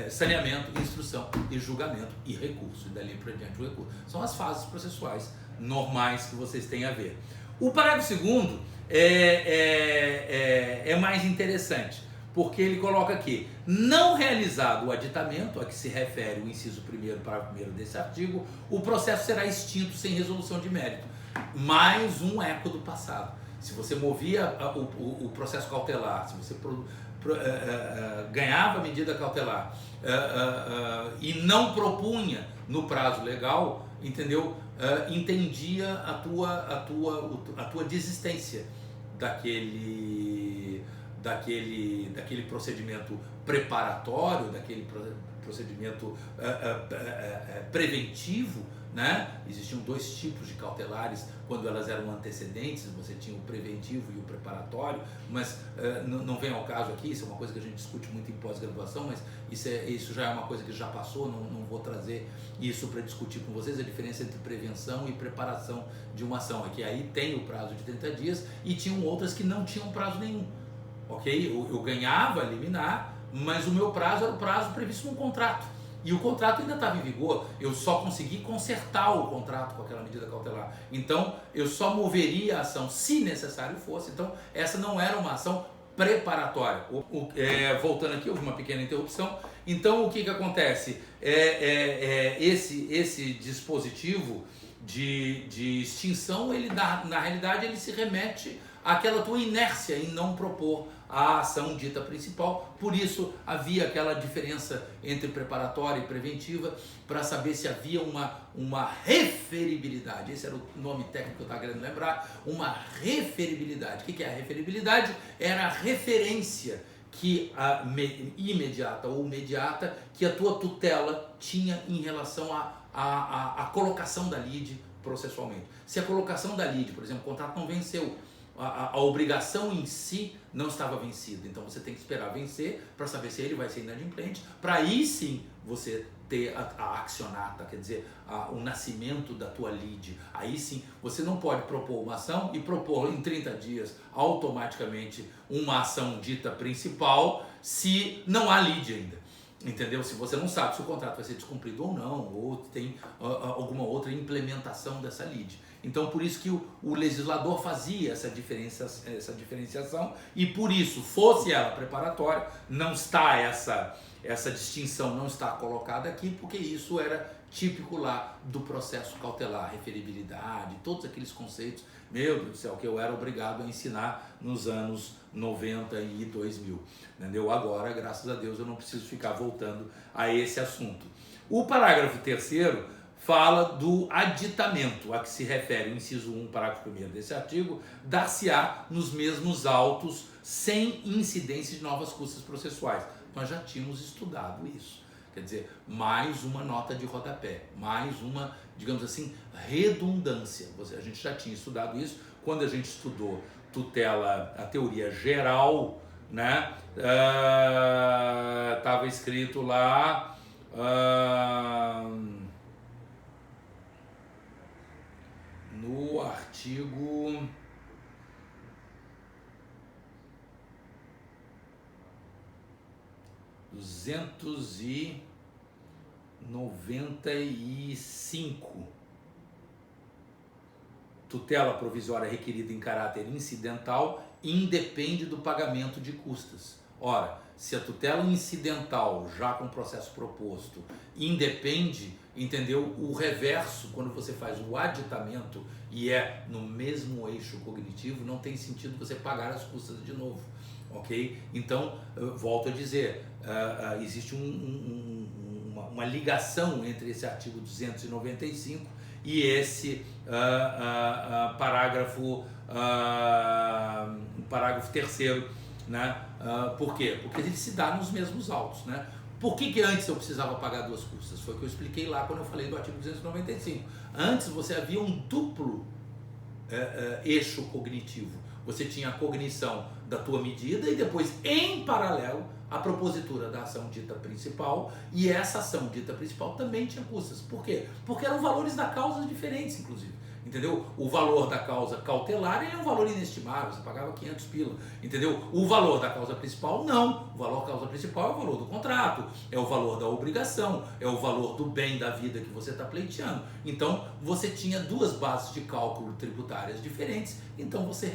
saneamento, instrução e julgamento e recurso. E dali para diante o recurso. São as fases processuais normais que vocês têm a ver. O parágrafo 2º é mais interessante, porque ele coloca aqui, não realizado o aditamento, a que se refere o inciso 1º, parágrafo 1º desse artigo, o processo será extinto sem resolução de mérito. Mais um eco do passado. Se você movia o processo cautelar, se você ganhava a medida cautelar e não propunha no prazo legal, entendeu? Entendia a tua desistência daquele procedimento preparatório, daquele procedimento preventivo, né? Existiam 2 tipos de cautelares quando elas eram antecedentes, você tinha o preventivo e o preparatório, mas não vem ao caso aqui, isso é uma coisa que a gente discute muito em pós-graduação, mas isso já é uma coisa que já passou, não vou trazer isso para discutir com vocês, a diferença entre prevenção e preparação de uma ação, é que aí tem o prazo de 30 dias e tinham outras que não tinham prazo nenhum. Ok? Eu ganhava liminar, mas o meu prazo era o prazo previsto no contrato. E o contrato ainda estava em vigor, eu só consegui consertar o contrato com aquela medida cautelar. Então, eu só moveria a ação se necessário fosse. Então, essa não era uma ação preparatória. Voltando aqui, houve uma pequena interrupção. Então, o que acontece? Esse dispositivo de extinção, na realidade, ele se remete àquela tua inércia em não propor a ação dita principal. Por isso, havia aquela diferença entre preparatória e preventiva, para saber se havia uma referibilidade. Esse era o nome técnico que eu estava querendo lembrar. Uma referibilidade. O que é a referibilidade? Era a referência imediata ou mediata que a tua tutela tinha em relação à colocação da lide processualmente. Se a colocação da lide, por exemplo, o contrato não venceu, a obrigação em si não estava vencida, então você tem que esperar vencer para saber se ele vai ser inadimplente, para aí sim você ter a accionata, quer dizer, o nascimento da tua lide. Aí sim, você não pode propor uma ação e propor em 30 dias automaticamente uma ação dita principal se não há lide ainda. Entendeu? Se você não sabe se o contrato vai ser descumprido ou não, ou tem alguma outra implementação dessa lide. Então, por isso que o legislador fazia essa diferenciação, e por isso, fosse ela preparatória, não está essa distinção não está colocada aqui, porque isso era típico lá do processo cautelar, referibilidade, todos aqueles conceitos, meu Deus do céu, que eu era obrigado a ensinar nos anos 90 e 2000, entendeu? Agora, graças a Deus, eu não preciso ficar voltando a esse assunto. O parágrafo 3º fala do aditamento, a que se refere o inciso 1, parágrafo 1º desse artigo, dar-se-á nos mesmos autos sem incidência de novas custas processuais. Nós já tínhamos estudado isso. Quer dizer, mais uma nota de rodapé, mais uma, digamos assim, redundância. A gente já tinha estudado isso quando a gente estudou tutela, a teoria geral, né? Estava escrito lá... no artigo 295, tutela provisória requerida em caráter incidental independe do pagamento de custas. Ora, se a tutela incidental, já com o processo proposto, independe, entendeu? O reverso, quando você faz o aditamento e é no mesmo eixo cognitivo, não tem sentido você pagar as custas de novo, ok? Então, eu volto a dizer, existe uma ligação entre esse artigo 295 e esse parágrafo 3º, né? Por quê? Porque ele se dá nos mesmos autos, né? Por que antes eu precisava pagar duas custas? Foi o que eu expliquei lá quando eu falei do artigo 295. Antes você havia um duplo eixo cognitivo. Você tinha a cognição da tua medida e depois, em paralelo, a propositura da ação dita principal, e essa ação dita principal também tinha custas. Por quê? Porque eram valores da causa diferentes, inclusive. Entendeu? O valor da causa cautelar ele é um valor inestimável, você pagava 500 pila, entendeu? O valor da causa principal, não. O valor da causa principal é o valor do contrato, é o valor da obrigação, é o valor do bem da vida que você está pleiteando. Então, você tinha duas bases de cálculo tributárias diferentes, então você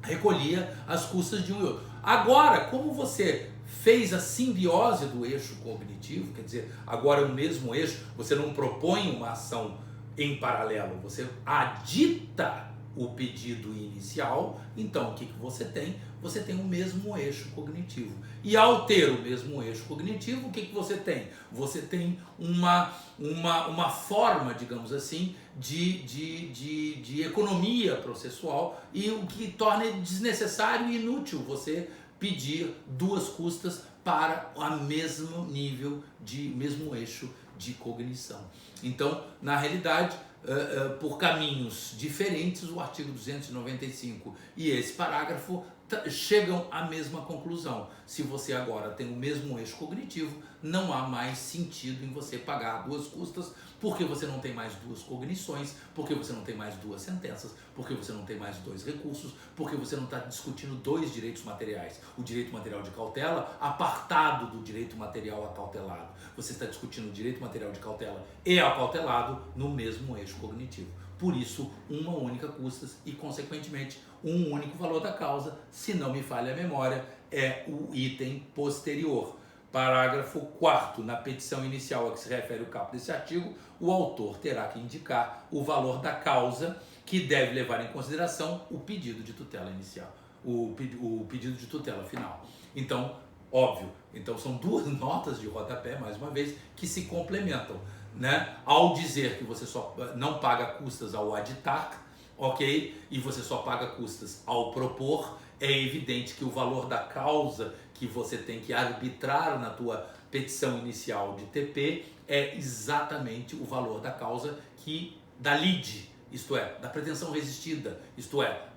recolhia as custas de um e outro. Agora, como você fez a simbiose do eixo cognitivo, quer dizer, agora é o mesmo eixo, você não propõe uma ação em paralelo, você adita o pedido inicial, então o que você tem? Você tem o mesmo eixo cognitivo. E ao ter o mesmo eixo cognitivo, o que você tem? Você tem uma forma, digamos assim, de economia processual, e o que torna desnecessário e inútil você pedir duas custas para o mesmo nível, mesmo eixo de cognição. Então, na realidade, por caminhos diferentes, o artigo 295 e esse parágrafo chegam à mesma conclusão. Se você agora tem o mesmo eixo cognitivo, não há mais sentido em você pagar duas custas, porque você não tem mais duas cognições, porque você não tem mais duas sentenças, porque você não tem mais dois recursos, porque você não está discutindo dois direitos materiais. O direito material de cautela apartado do direito material acautelado. Você está discutindo o direito material de cautela e acautelado no mesmo eixo cognitivo. por isso uma única custas e, consequentemente, um único valor da causa, se não me falha a memória, é o item posterior. Parágrafo 4º, na petição inicial a que se refere o caput desse artigo, o autor terá que indicar o valor da causa que deve levar em consideração o pedido de tutela inicial, o pedido de tutela final. Então, óbvio, então são duas notas de rodapé, mais uma vez, que se complementam, né? Ao dizer que você só não paga custas ao aditar, ok? E você só paga custas ao propor, é evidente que o valor da causa que você tem que arbitrar na tua petição inicial de TP é exatamente o valor da causa da lide, isto é, da pretensão resistida, isto é,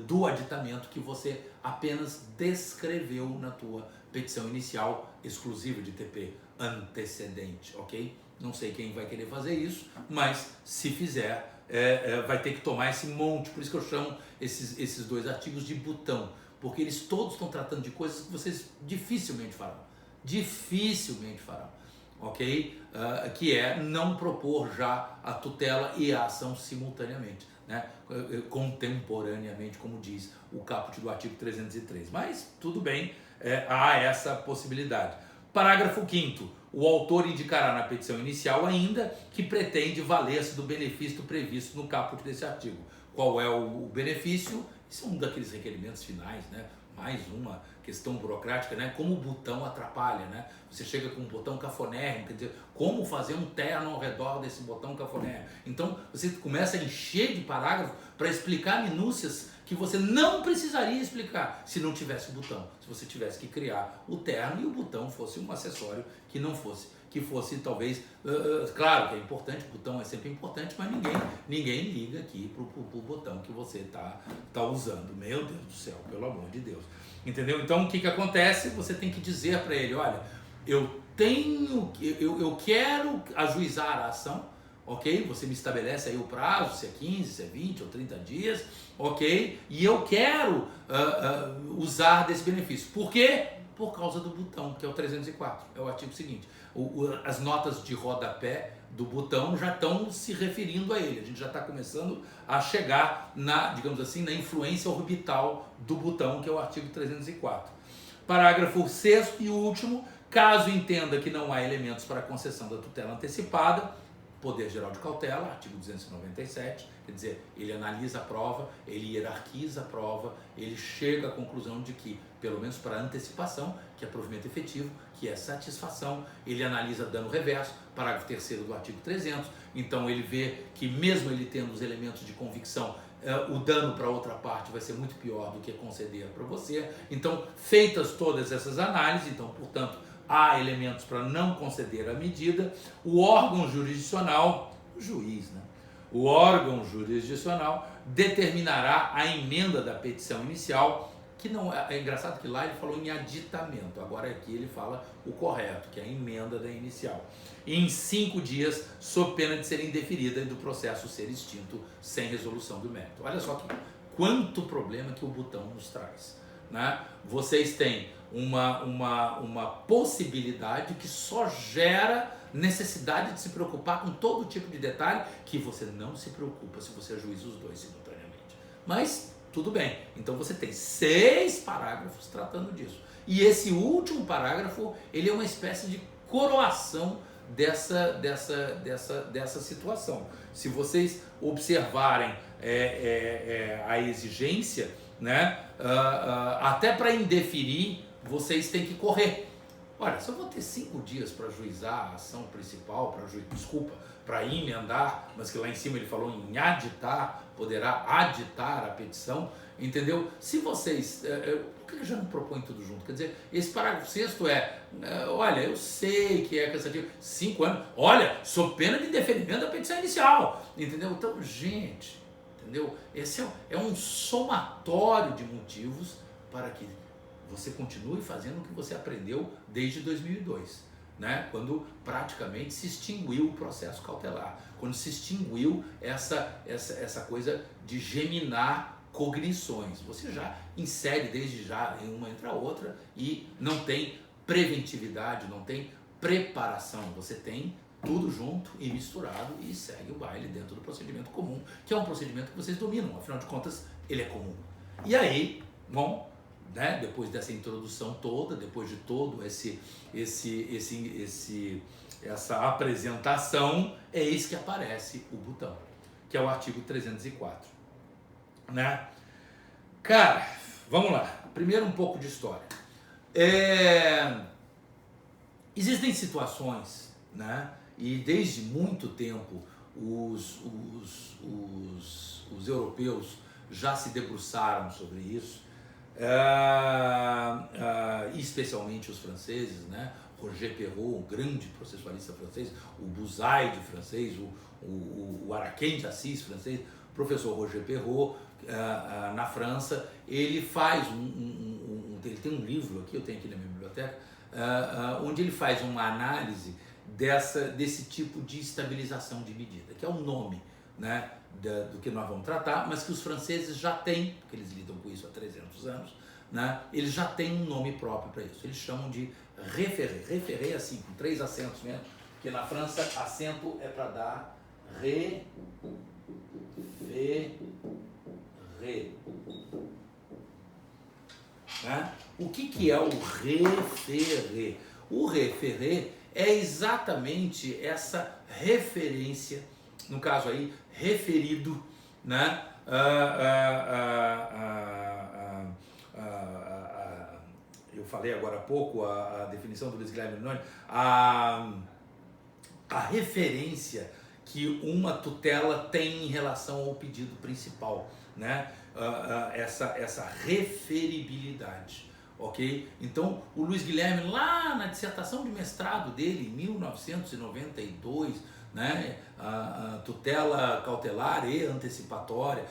do aditamento que você apenas descreveu na tua petição inicial exclusiva de TP antecedente, ok? Não sei quem vai querer fazer isso, mas se fizer, vai ter que tomar esse monte. Por isso que eu chamo esses dois artigos de botão, porque eles todos estão tratando de coisas que vocês dificilmente farão, ok? Que é não propor já a tutela e a ação simultaneamente, né? Contemporaneamente, como diz o caput do artigo 303. Mas tudo bem, há essa possibilidade. Parágrafo 5º. O autor indicará na petição inicial ainda que pretende valer-se do benefício previsto no caput desse artigo. Qual é o benefício? Isso é um daqueles requerimentos finais, né? Mais uma questão burocrática, né? Como o botão atrapalha, né? Você chega com um botão cafonérrimo, quer dizer, como fazer um terno ao redor desse botão cafonérrimo. Então, você começa a encher de parágrafo para explicar minúcias que você não precisaria explicar se não tivesse o botão. Se você tivesse que criar o terno e o botão fosse um acessório que não fosse, que fosse talvez, claro que é importante, o botão é sempre importante, mas ninguém liga aqui pro botão que você tá usando. Meu Deus do céu, pelo amor de Deus. Entendeu? Então, o que acontece? Você tem que dizer para ele, olha, eu quero ajuizar a ação, ok? Você me estabelece aí o prazo, se é 15, se é 20 ou 30 dias, ok? E eu quero usar desse benefício. Por quê? Por causa do botão, que é o 304, é o artigo seguinte. As notas de rodapé do botão já estão se referindo a ele. A gente já está começando a chegar digamos assim, na influência orbital do botão, que é o artigo 304. Parágrafo 6º e último, caso entenda que não há elementos para a concessão da tutela antecipada, poder geral de cautela, artigo 297, quer dizer, ele analisa a prova, ele hierarquiza a prova, ele chega à conclusão de que, pelo menos para antecipação, que é provimento efetivo, que é satisfação, ele analisa dano reverso, parágrafo 3º do artigo 300, então ele vê que mesmo ele tendo os elementos de convicção, o dano para outra parte vai ser muito pior do que conceder para você. Então, feitas todas essas análises, então, portanto, há elementos para não conceder a medida, o órgão jurisdicional, o juiz, né? O órgão jurisdicional determinará a emenda da petição inicial, que não é engraçado que lá ele falou em aditamento, agora aqui ele fala o correto, que é a emenda da inicial, em 5 dias, sob pena de ser indeferida e do processo ser extinto sem resolução do mérito. Olha só quanto problema que o botão nos traz, né? Vocês têm uma possibilidade que só gera necessidade de se preocupar com todo tipo de detalhe que você não se preocupa se você ajuiza os dois simultaneamente. Mas tudo bem, então você tem 6 parágrafos tratando disso. E esse último parágrafo, ele é uma espécie de coroação dessa situação. Se vocês observarem a exigência, né, até para indeferir, vocês têm que correr. Olha, se eu vou ter 5 dias para ajuizar a ação principal, para emendar, mas que lá em cima ele falou em aditar, poderá aditar a petição, entendeu? Se vocês, por que ele já não propõe tudo junto? Quer dizer, esse parágrafo 6º olha, eu sei que é cansativo, 5 anos, olha, sob pena de indeferimento da petição inicial, entendeu? Então, gente, entendeu? Esse é um somatório de motivos para que você continue fazendo o que você aprendeu desde 2002, né? Quando praticamente se extinguiu o processo cautelar, quando se extinguiu essa coisa de geminar cognições. Você já insere desde já em uma entre a outra e não tem preventividade, não tem preparação, você tem tudo junto e misturado e segue o baile dentro do procedimento comum, que é um procedimento que vocês dominam, afinal de contas, ele é comum. E aí, bom, né, depois dessa introdução toda, depois de todo essa apresentação, eis que aparece o botão, que é o artigo 304, né? Cara, vamos lá. Primeiro um pouco de história. Existem situações, né? E desde muito tempo os europeus já se debruçaram sobre isso, especialmente os franceses, né? Roger Perrault, o grande processualista francês, o Buzaide francês, o Araquém de Assis francês, o professor Roger Perrault, na França, ele faz ele tem um livro aqui, eu tenho aqui na minha biblioteca, onde ele faz uma análise desse tipo de estabilização de medida, que é o nome, né, do que nós vamos tratar, mas que os franceses já têm, porque eles lidam com isso há 300 anos, né, eles já têm um nome próprio para isso, eles chamam de référé. Référé assim, com 3 acentos mesmo, porque na França acento é para dar référé. Né? O que é o référé? O référé é exatamente essa referência, no caso aí, referido, né? Eu falei agora há pouco a definição do Luiz Guilherme Noni, a referência que uma tutela tem em relação ao pedido principal, né? Essa referibilidade, ok? Então, o Luiz Guilherme, lá na dissertação de mestrado dele, em 1992, né, a tutela cautelar e antecipatória,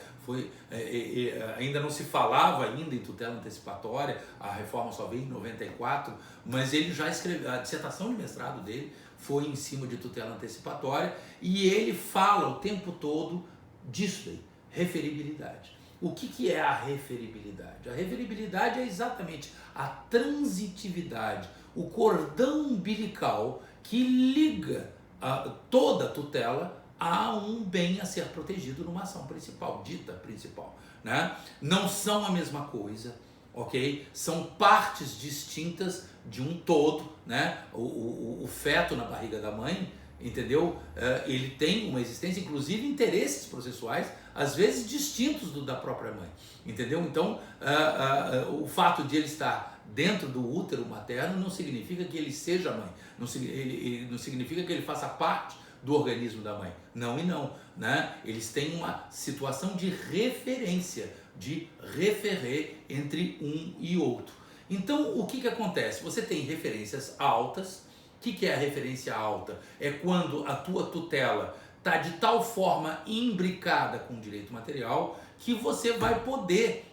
ainda não se falava ainda em tutela antecipatória, a reforma só veio em 94, mas ele já escreveu, a dissertação de mestrado dele foi em cima de tutela antecipatória, e ele fala o tempo todo disso aí, referibilidade. O que é a referibilidade? A referibilidade é exatamente a transitividade, o cordão umbilical que liga toda a tutela a um bem a ser protegido numa ação principal, dita principal, né? Não são a mesma coisa, ok? São partes distintas de um todo, né? O feto na barriga da mãe, entendeu? Ele tem uma existência, inclusive interesses processuais, às vezes distintos da própria mãe, entendeu? Então, o fato de ele estar dentro do útero materno não significa que ele seja mãe, não significa que ele faça parte do organismo da mãe, não e não, né? Eles têm uma situação de referência, de référé entre um e outro. Então, o que acontece? Você tem referências altas. O que é a referência alta? É quando a tua tutela está de tal forma imbricada com o direito material que você vai poder,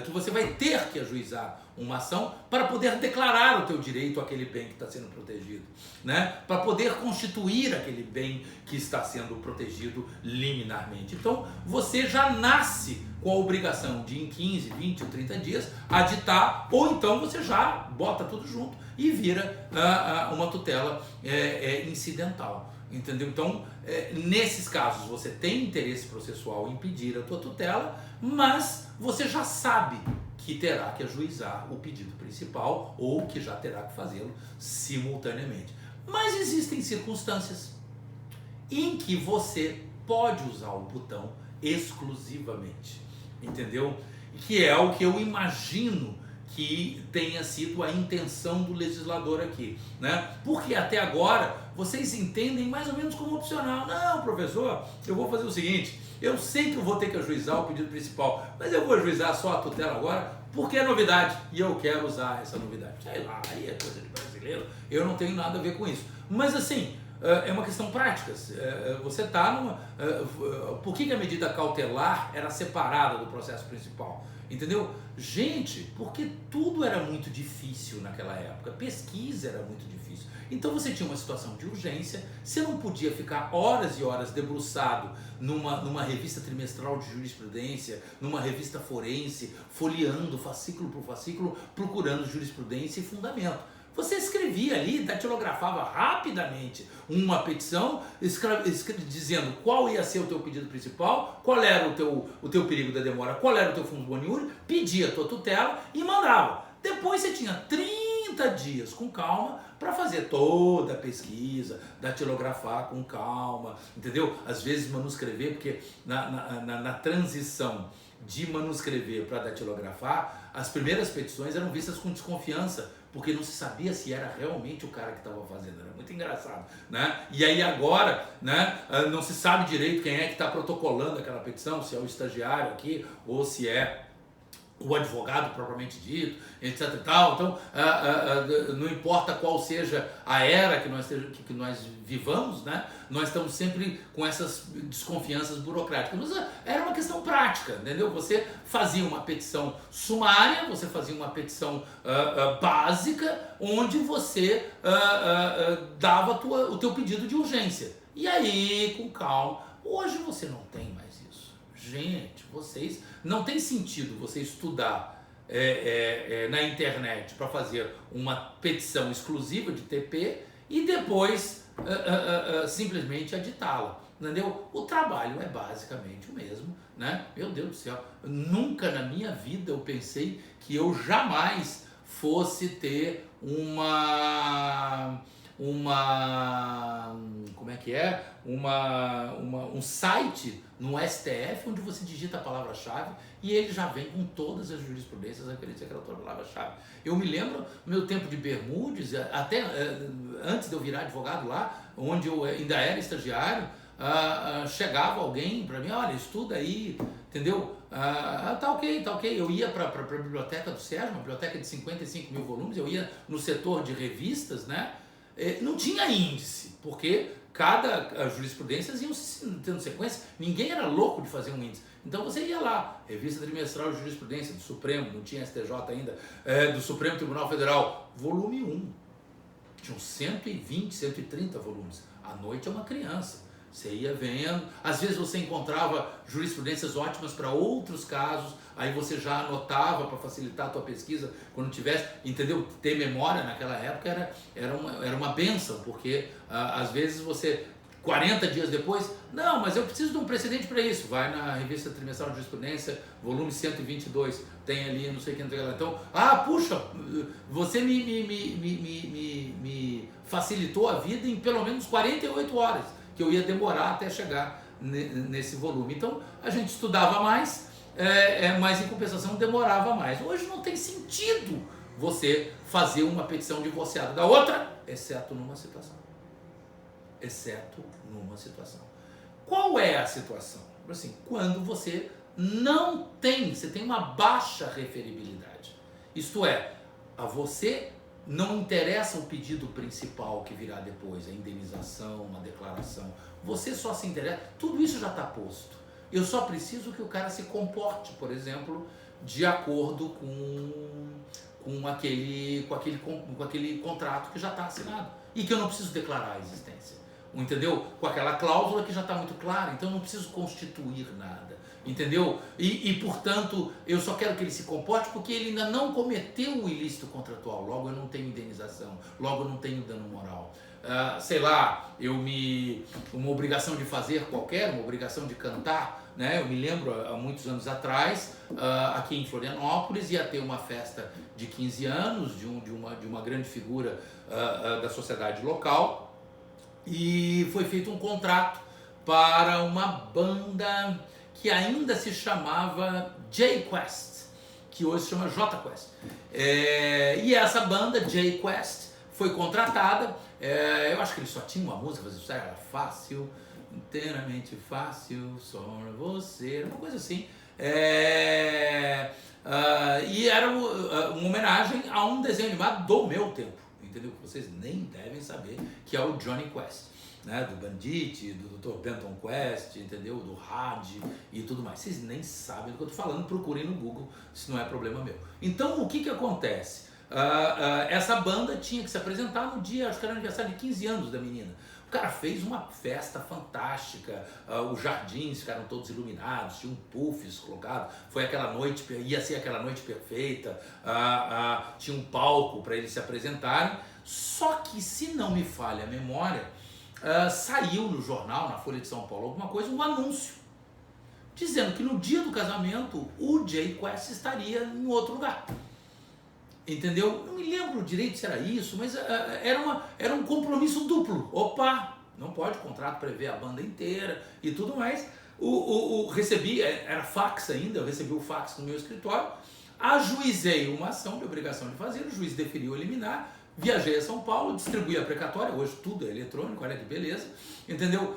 que você vai ter que ajuizar uma ação para poder declarar o teu direito àquele bem que está sendo protegido, né? Para poder constituir aquele bem que está sendo protegido liminarmente. Então, você já nasce com a obrigação de em 15, 20 ou 30 dias aditar, ou então você já bota tudo junto e vira uma tutela incidental, entendeu? Então, nesses casos, você tem interesse processual em pedir a tua tutela, mas você já sabe que terá que ajuizar o pedido principal ou que já terá que fazê-lo simultaneamente. Mas existem circunstâncias em que você pode usar o botão exclusivamente, entendeu? Que é o que eu imagino que tenha sido a intenção do legislador aqui, né? Porque até agora vocês entendem mais ou menos como opcional. Não, professor, eu vou fazer o seguinte, eu sei que eu vou ter que ajuizar o pedido principal, mas eu vou ajuizar só a tutela agora porque é novidade e eu quero usar essa novidade. Sei lá, aí é coisa de brasileiro, eu não tenho nada a ver com isso. Mas assim, é uma questão prática. Você está numa... Por que a medida cautelar era separada do processo principal? Entendeu? Gente, porque tudo era muito difícil naquela época, pesquisa era muito difícil. Então você tinha uma situação de urgência, você não podia ficar horas e horas debruçado numa revista trimestral de jurisprudência, numa revista forense, folheando fascículo por fascículo, procurando jurisprudência e fundamento. Você escrevia ali, datilografava rapidamente uma petição, dizendo qual ia ser o teu pedido principal, qual era o teu perigo da demora, qual era o teu fundo boniúrio, pedia a tua tutela e mandava. Depois você tinha 30 dias com calma para fazer toda a pesquisa, datilografar com calma, entendeu? Às vezes manuscrever, porque na transição de manuscrever para datilografar, as primeiras petições eram vistas com desconfiança, porque não se sabia se era realmente o cara que estava fazendo, era muito engraçado, né? E aí agora, né, não se sabe direito quem é que está protocolando aquela petição, se é o estagiário aqui ou se é o advogado propriamente dito, etc e tal. Então, não importa qual seja a era que nós vivamos, né? Nós estamos sempre com essas desconfianças burocráticas. Mas era uma questão prática, entendeu? Você fazia uma petição sumária, você fazia uma petição básica, onde você dava o teu pedido de urgência. E aí, com calma, hoje você não tem mais isso. Gente, vocês... Não tem sentido você estudar na internet para fazer uma petição exclusiva de TP e depois simplesmente editá-la, entendeu? O trabalho é basicamente o mesmo, né? Meu Deus do céu, nunca na minha vida eu pensei que eu jamais fosse ter como é que é? Um site no STF onde você digita a palavra-chave e ele já vem com todas as jurisprudências referentes àquela palavra-chave. Eu me lembro no meu tempo de Bermudes, até antes de eu virar advogado lá, onde eu ainda era estagiário, chegava alguém para mim, olha, estuda aí, entendeu? Tá ok. Eu ia para a biblioteca do Sérgio, uma biblioteca de 55 mil volumes, eu ia no setor de revistas, né? Não tinha índice, porque cada jurisprudência iam tendo sequência, ninguém era louco de fazer um índice. Então você ia lá, revista trimestral de jurisprudência do Supremo, não tinha STJ ainda, do Supremo Tribunal Federal, volume 1. Tinham 120, 130 volumes. À noite é uma criança. Você ia vendo, às vezes você encontrava jurisprudências ótimas para outros casos, aí você já anotava para facilitar a tua pesquisa quando tivesse, entendeu? Ter memória naquela época era uma bênção, porque às vezes você, 40 dias depois, não, mas eu preciso de um precedente para isso, vai na revista trimestral de jurisprudência, volume 122, tem ali não sei o que, então, puxa, você me facilitou a vida em pelo menos 48 horas, que eu ia demorar até chegar nesse volume. Então, a gente estudava mais, mas em compensação demorava mais. Hoje não tem sentido você fazer uma petição divorciada da outra, exceto numa situação. Qual é a situação? Assim, quando você você tem uma baixa referibilidade. Isto é, a você não interessa o pedido principal que virá depois, a indenização, uma declaração. Você só se interessa, tudo isso já está posto. Eu só preciso que o cara se comporte, por exemplo, de acordo com aquele contrato que já está assinado e que eu não preciso declarar a existência. Entendeu? Com aquela cláusula que já está muito clara, então eu não preciso constituir nada. Entendeu? E, portanto, eu só quero que ele se comporte porque ele ainda não cometeu o ilícito contratual, logo eu não tenho indenização, logo eu não tenho dano moral. Sei lá, uma obrigação de fazer qualquer, uma obrigação de cantar, né? Eu me lembro, há muitos anos atrás, aqui em Florianópolis, ia ter uma festa de 15 anos de uma grande figura da sociedade local e foi feito um contrato para uma banda que ainda se chamava J-Quest, que hoje se chama J-Quest. E essa banda, J-Quest, foi contratada, eu acho que eles só tinham uma música, mas isso era fácil, inteiramente fácil, só você, uma coisa assim. E era uma homenagem a um desenho animado do meu tempo, entendeu? Que vocês nem devem saber, que é o Johnny Quest. Né, do Bandit, do Dr. Benton Quest, entendeu? Do Had e tudo mais. Vocês nem sabem do que eu estou falando, procurem no Google, se não é problema meu. Então, o que acontece? Essa banda tinha que se apresentar no dia, acho que era aniversário de 15 anos da menina. cara fez uma festa fantástica, os jardins ficaram todos iluminados, tinha um puffs colocado, foi aquela noite, ia ser aquela noite perfeita, tinha um palco para eles se apresentarem. Só que, se não me falha a memória, saiu no jornal, na Folha de São Paulo, alguma coisa, um anúncio dizendo que no dia do casamento o Jay Quest estaria em outro lugar. Entendeu? Não me lembro direito se era isso, mas era um compromisso duplo. Opa, não pode, o contrato prevê a banda inteira e tudo mais. Recebi, era fax ainda, eu recebi o fax no meu escritório, ajuizei uma ação de obrigação de fazer, o juiz deferiu eliminar, viajei a São Paulo, distribuí a precatória, hoje tudo é eletrônico, olha que beleza, entendeu?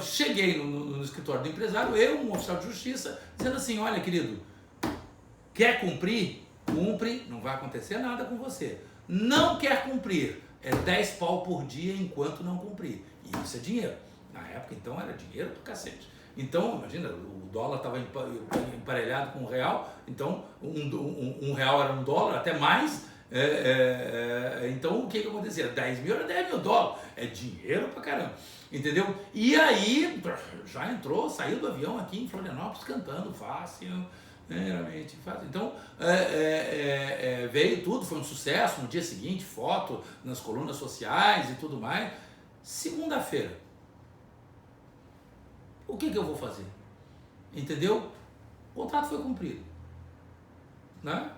Cheguei no escritório do empresário, um oficial de justiça, dizendo assim, olha querido, quer cumprir? Cumpre, não vai acontecer nada com você. Não quer cumprir, é 10 pau por dia enquanto não cumprir. E isso é dinheiro. Na época, então, era dinheiro pro cacete. Então, imagina, o dólar estava emparelhado com o real, então um real era $1, até mais. Então, o que acontecia? 10 mil era 10 mil dólares. É dinheiro pra caramba. Entendeu? E aí, já entrou, saiu do avião aqui em Florianópolis cantando fácil. Realmente fácil. Então, veio tudo, foi um sucesso. No dia seguinte, foto nas colunas sociais e tudo mais. Segunda-feira, o que eu vou fazer? Entendeu? O contrato foi cumprido, né?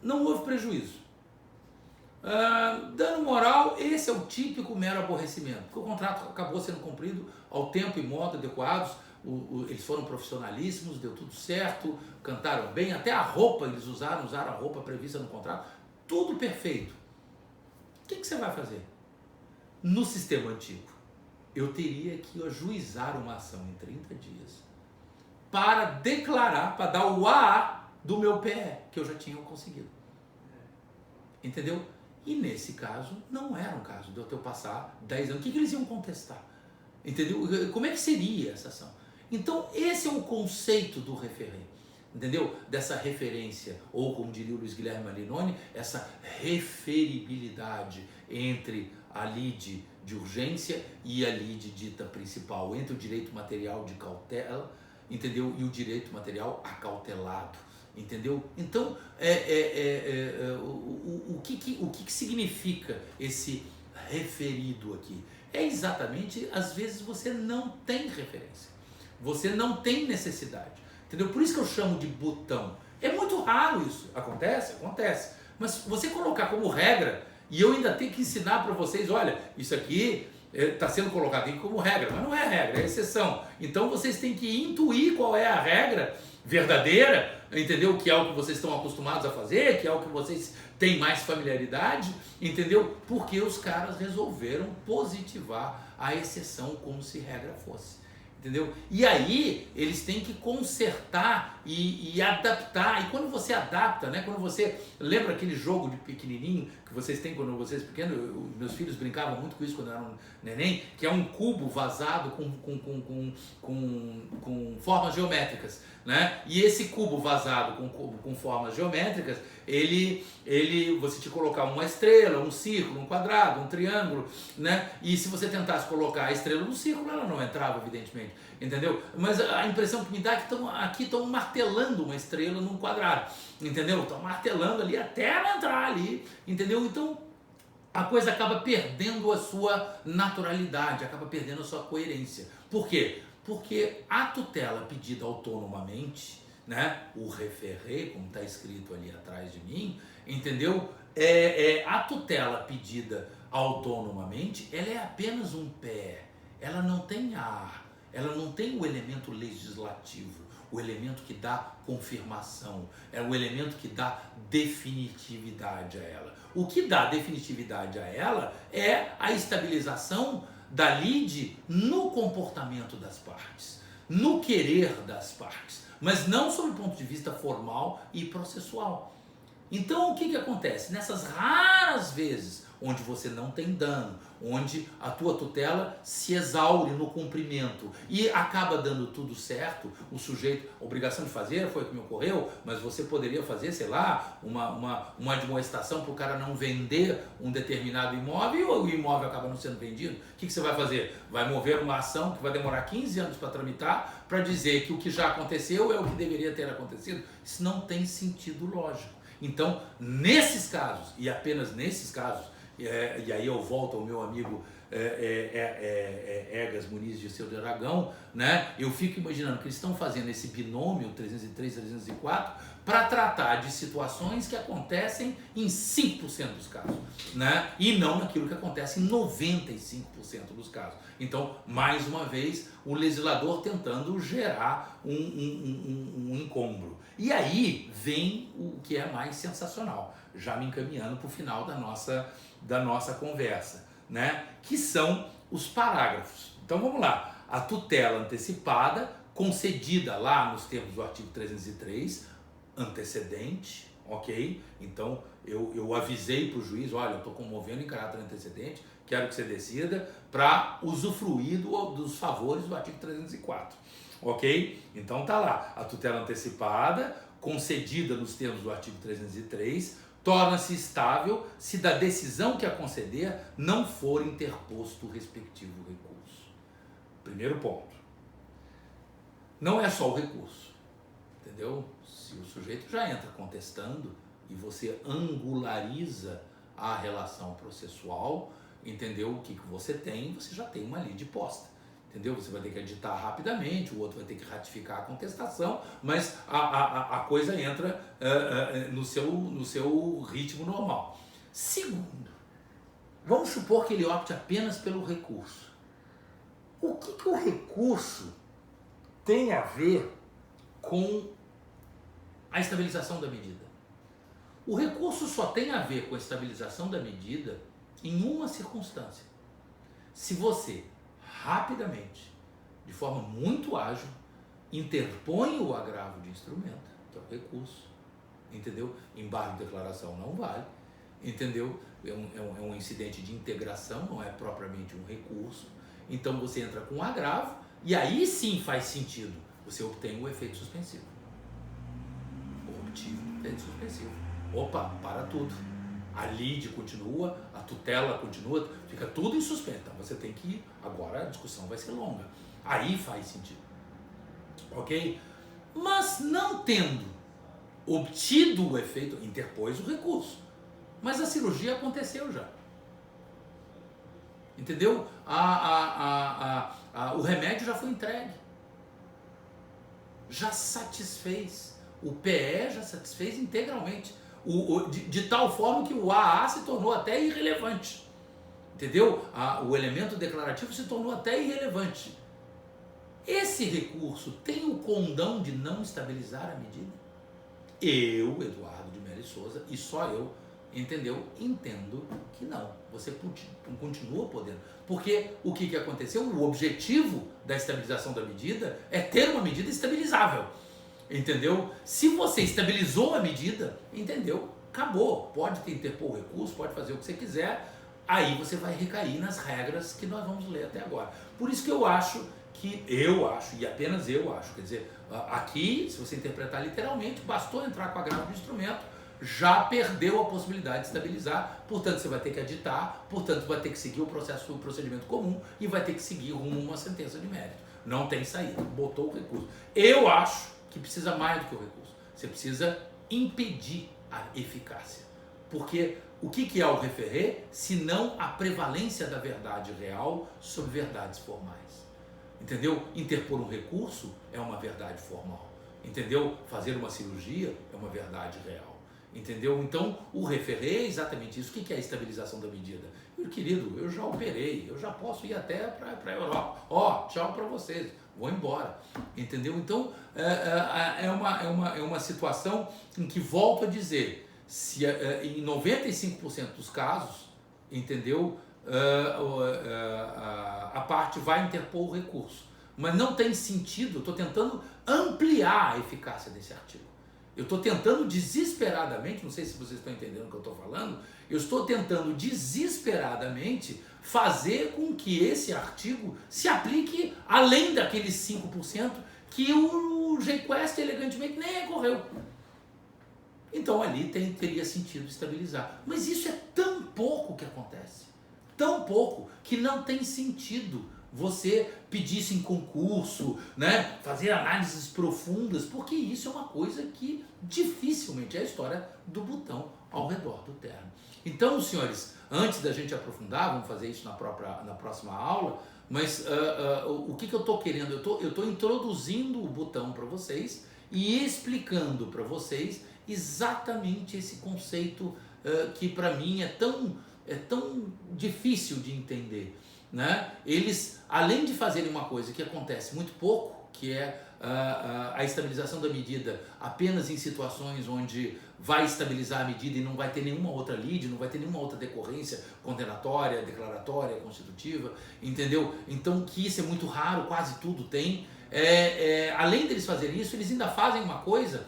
Não houve prejuízo. Dano moral, esse é o típico mero aborrecimento, porque o contrato acabou sendo cumprido ao tempo e modo adequados. Eles foram profissionalíssimos, deu tudo certo, cantaram bem, até a roupa eles usaram a roupa prevista no contrato, tudo perfeito. O que você vai fazer? No sistema antigo, eu teria que ajuizar uma ação em 30 dias para declarar, para dar o AA do meu PE, que eu já tinha conseguido. Entendeu? E nesse caso, não era um caso de eu passar 10 anos. O que eles iam contestar? Entendeu? Como é que seria essa ação? Então, esse é o conceito do referente, entendeu? Dessa referência, ou como diria o Luiz Guilherme Malinoni, essa referibilidade entre a lide de urgência e a lide dita principal, entre o direito material de cautela, entendeu? E o direito material acautelado, entendeu? Então, o que significa esse referido aqui? É exatamente, às vezes você não tem referência, você não tem necessidade, entendeu? Por isso que eu chamo de botão. É muito raro isso. Acontece? Acontece. Mas você colocar como regra, e eu ainda tenho que ensinar para vocês, olha, isso aqui está sendo colocado aqui como regra, mas não é regra, é exceção. Então vocês têm que intuir qual é a regra verdadeira, entendeu? Que é o que vocês estão acostumados a fazer, que é o que vocês têm mais familiaridade, entendeu? Porque os caras resolveram positivar a exceção como se regra fosse. Entendeu? E aí eles têm que consertar e adaptar. E quando você adapta, né? Quando você lembra aquele jogo de pequenininho que vocês têm quando vocês pequenos, meus filhos brincavam muito com isso quando eram neném, que é um cubo vazado com formas geométricas, né? E esse cubo vazado com formas geométricas, você te colocar uma estrela, um círculo, um quadrado, um triângulo, né? E se você tentasse colocar a estrela no círculo, ela não entrava, evidentemente, entendeu? Mas a impressão que me dá é que estão martelando uma estrela num quadrado, entendeu? Estão martelando ali até ela entrar ali, entendeu? Então a coisa acaba perdendo a sua naturalidade, acaba perdendo a sua coerência. Por quê? Porque a tutela pedida autonomamente, né, o referré, como está escrito ali atrás de mim, entendeu? A tutela pedida autonomamente, ela é apenas um pé, ela não tem ar, ela não tem o elemento legislativo, o elemento que dá confirmação, é o elemento que dá definitividade a ela. O que dá definitividade a ela é a estabilização da lide no comportamento das partes, no querer das partes, mas não sob o ponto de vista formal e processual. Então o que acontece? Nessas raras vezes onde você não tem dano, onde a tua tutela se exaure no cumprimento e acaba dando tudo certo, o sujeito, a obrigação de fazer foi o que me ocorreu, mas você poderia fazer, sei lá, uma admoestação para o cara não vender um determinado imóvel e o imóvel acaba não sendo vendido. O que você vai fazer? Vai mover uma ação que vai demorar 15 anos para tramitar para dizer que o que já aconteceu é o que deveria ter acontecido? Isso não tem sentido lógico. Então, nesses casos, e apenas nesses casos, e aí eu volto ao meu amigo Egas Muniz de Seu de Aragão, né? Eu fico imaginando que eles estão fazendo esse binômio 303, 304 para tratar de situações que acontecem em 5% dos casos, né? E não naquilo que acontece em 95% dos casos. Então, mais uma vez, o legislador tentando gerar um encontro. E aí vem o que é mais sensacional, já me encaminhando para o final da nossa conversa, né? Que são os parágrafos. Então vamos lá, a tutela antecipada, concedida lá nos termos do artigo 303, antecedente, ok? Então eu avisei para o juiz, olha, eu estou comovendo em caráter antecedente, quero que você decida para usufruir dos favores do artigo 304. Ok? Então tá lá, a tutela antecipada, concedida nos termos do artigo 303, torna-se estável se da decisão que a conceder não for interposto o respectivo recurso. Primeiro ponto. Não é só o recurso, entendeu? Se o sujeito já entra contestando e você angulariza a relação processual, entendeu? O que você tem, você já tem uma lide posta. Entendeu? Você vai ter que editar rapidamente, o outro vai ter que ratificar a contestação, mas a coisa entra no seu ritmo normal. Segundo, vamos supor que ele opte apenas pelo recurso. O que o recurso tem a ver com a estabilização da medida? O recurso só tem a ver com a estabilização da medida em uma circunstância. Se você rapidamente, de forma muito ágil, interpõe o agravo de instrumento, que é o recurso, entendeu? Embargo de declaração não vale, entendeu? É um incidente de integração, não é propriamente um recurso. Então você entra com um agravo e aí sim faz sentido, você obtém o efeito suspensivo. Obtive o efeito suspensivo. Opa, para tudo. A lide continua, a tutela continua, fica tudo em suspenso. Então você tem que ir, agora a discussão vai ser longa. Aí faz sentido. Ok? Mas não tendo obtido o efeito, interpôs o recurso. Mas a cirurgia aconteceu já. Entendeu? O remédio já foi entregue. Já satisfez. O PE já satisfez integralmente. De tal forma que o AA se tornou até irrelevante. Entendeu? O elemento declarativo se tornou até irrelevante. Esse recurso tem o condão de não estabilizar a medida? Eu, Eduardo de Melo e Souza, e só eu, entendeu? Entendo que não. Você continua podendo. Porque o que aconteceu? O objetivo da estabilização da medida é ter uma medida estabilizável. Entendeu? Se você estabilizou a medida, entendeu? Acabou. Pode interpor o recurso, pode fazer o que você quiser, aí você vai recair nas regras que nós vamos ler até agora. Por isso que eu acho, e apenas eu acho, quer dizer, aqui, se você interpretar literalmente, bastou entrar com agravo de instrumento, já perdeu a possibilidade de estabilizar, portanto você vai ter que aditar, portanto vai ter que seguir o procedimento comum e vai ter que seguir rumo a uma sentença de mérito. Não tem saída, botou o recurso. Eu acho que precisa mais do que o recurso. Você precisa impedir a eficácia. Porque o que é o referer, se não a prevalência da verdade real sobre verdades formais? Entendeu? Interpor um recurso é uma verdade formal. Entendeu? Fazer uma cirurgia é uma verdade real. Entendeu? Então, o referer é exatamente isso. O que é a estabilização da medida? Meu querido, eu já operei, eu já posso ir até para a Europa. Tchau para vocês, vou embora. Entendeu? Então, é uma situação em que, volto a dizer, se em 95% dos casos, entendeu? A parte vai interpor o recurso. Mas não tem sentido, eu estou tentando ampliar a eficácia desse artigo. Eu estou tentando desesperadamente, não sei se vocês estão entendendo o que eu estou falando, eu estou tentando desesperadamente fazer com que esse artigo se aplique além daqueles 5% que o jQuest elegantemente nem recorreu. Então ali teria sentido estabilizar. Mas isso é tão pouco que acontece, tão pouco, que não tem sentido você pedir isso em concurso, né? Fazer análises profundas, porque isso é uma coisa que dificilmente é a história do botão ao redor do terno. Então, senhores, antes da gente aprofundar, vamos fazer isso na próxima aula, mas o que eu estou querendo? Eu estou introduzindo o botão para vocês e explicando para vocês exatamente esse conceito que para mim é tão difícil de entender, né? Eles, além de fazerem uma coisa que acontece muito pouco, que é a estabilização da medida apenas em situações onde vai estabilizar a medida e não vai ter nenhuma outra lide, não vai ter nenhuma outra decorrência condenatória, declaratória, constitutiva, entendeu? Então, que isso é muito raro, quase tudo tem. Além deles fazerem isso, eles ainda fazem uma coisa,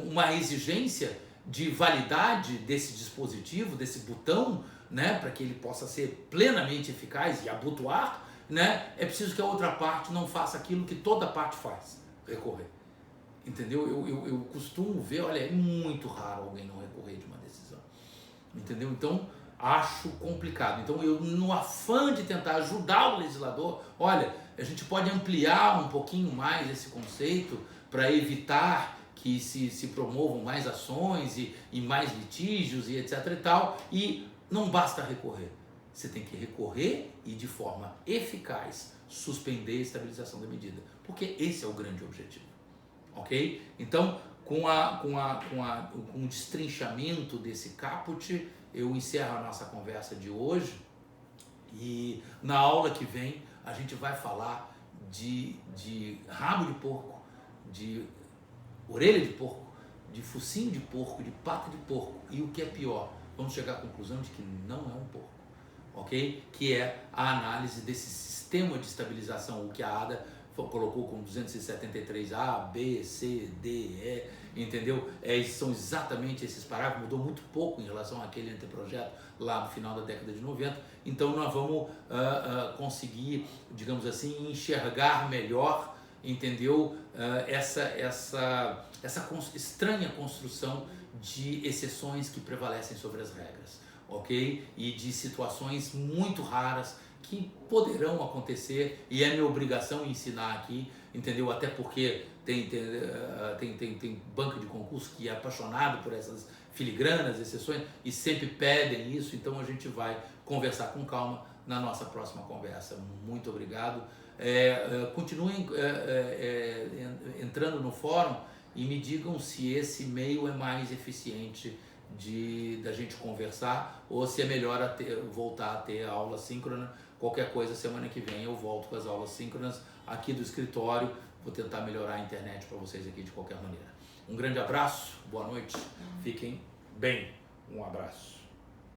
uma exigência de validade desse dispositivo, desse botão, né, para que ele possa ser plenamente eficaz e abotoar, né, é preciso que a outra parte não faça aquilo que toda parte faz, recorrer. Entendeu? Eu costumo ver, olha, é muito raro alguém não recorrer de uma decisão. Entendeu? Então, acho complicado. Então, eu, no afã de tentar ajudar o legislador, olha, a gente pode ampliar um pouquinho mais esse conceito para evitar que se promovam mais ações e mais litígios e etc e tal, e não basta recorrer. Você tem que recorrer e, de forma eficaz, suspender a estabilização da medida, porque esse é o grande objetivo, ok? Então, com o destrinchamento desse caput, eu encerro a nossa conversa de hoje, e na aula que vem a gente vai falar de rabo de porco, de orelha de porco, de focinho de porco, de pata de porco, e o que é pior, vamos chegar à conclusão de que não é um porco, ok? Que é a análise desse sistema de estabilização, o que a ADA colocou como 273A, B, C, D, E, entendeu? São exatamente esses parágrafos, mudou muito pouco em relação àquele anteprojeto lá no final da década de 90, então nós vamos conseguir, digamos assim, enxergar melhor, entendeu? Essa estranha construção de exceções que prevalecem sobre as regras, ok? E de situações muito raras que poderão acontecer, e é minha obrigação ensinar aqui, entendeu? Até porque tem banco de concurso que é apaixonado por essas filigranas, exceções, e sempre pedem isso, então a gente vai conversar com calma na nossa próxima conversa. Muito obrigado. Continuem entrando no fórum e me digam se esse meio é mais eficiente da gente conversar ou se é melhor voltar a ter aula síncrona. Qualquer coisa, semana que vem eu volto com as aulas síncronas aqui do escritório. Vou tentar melhorar a internet para vocês aqui de qualquer maneira. Um grande abraço, boa noite, fiquem bem, um abraço.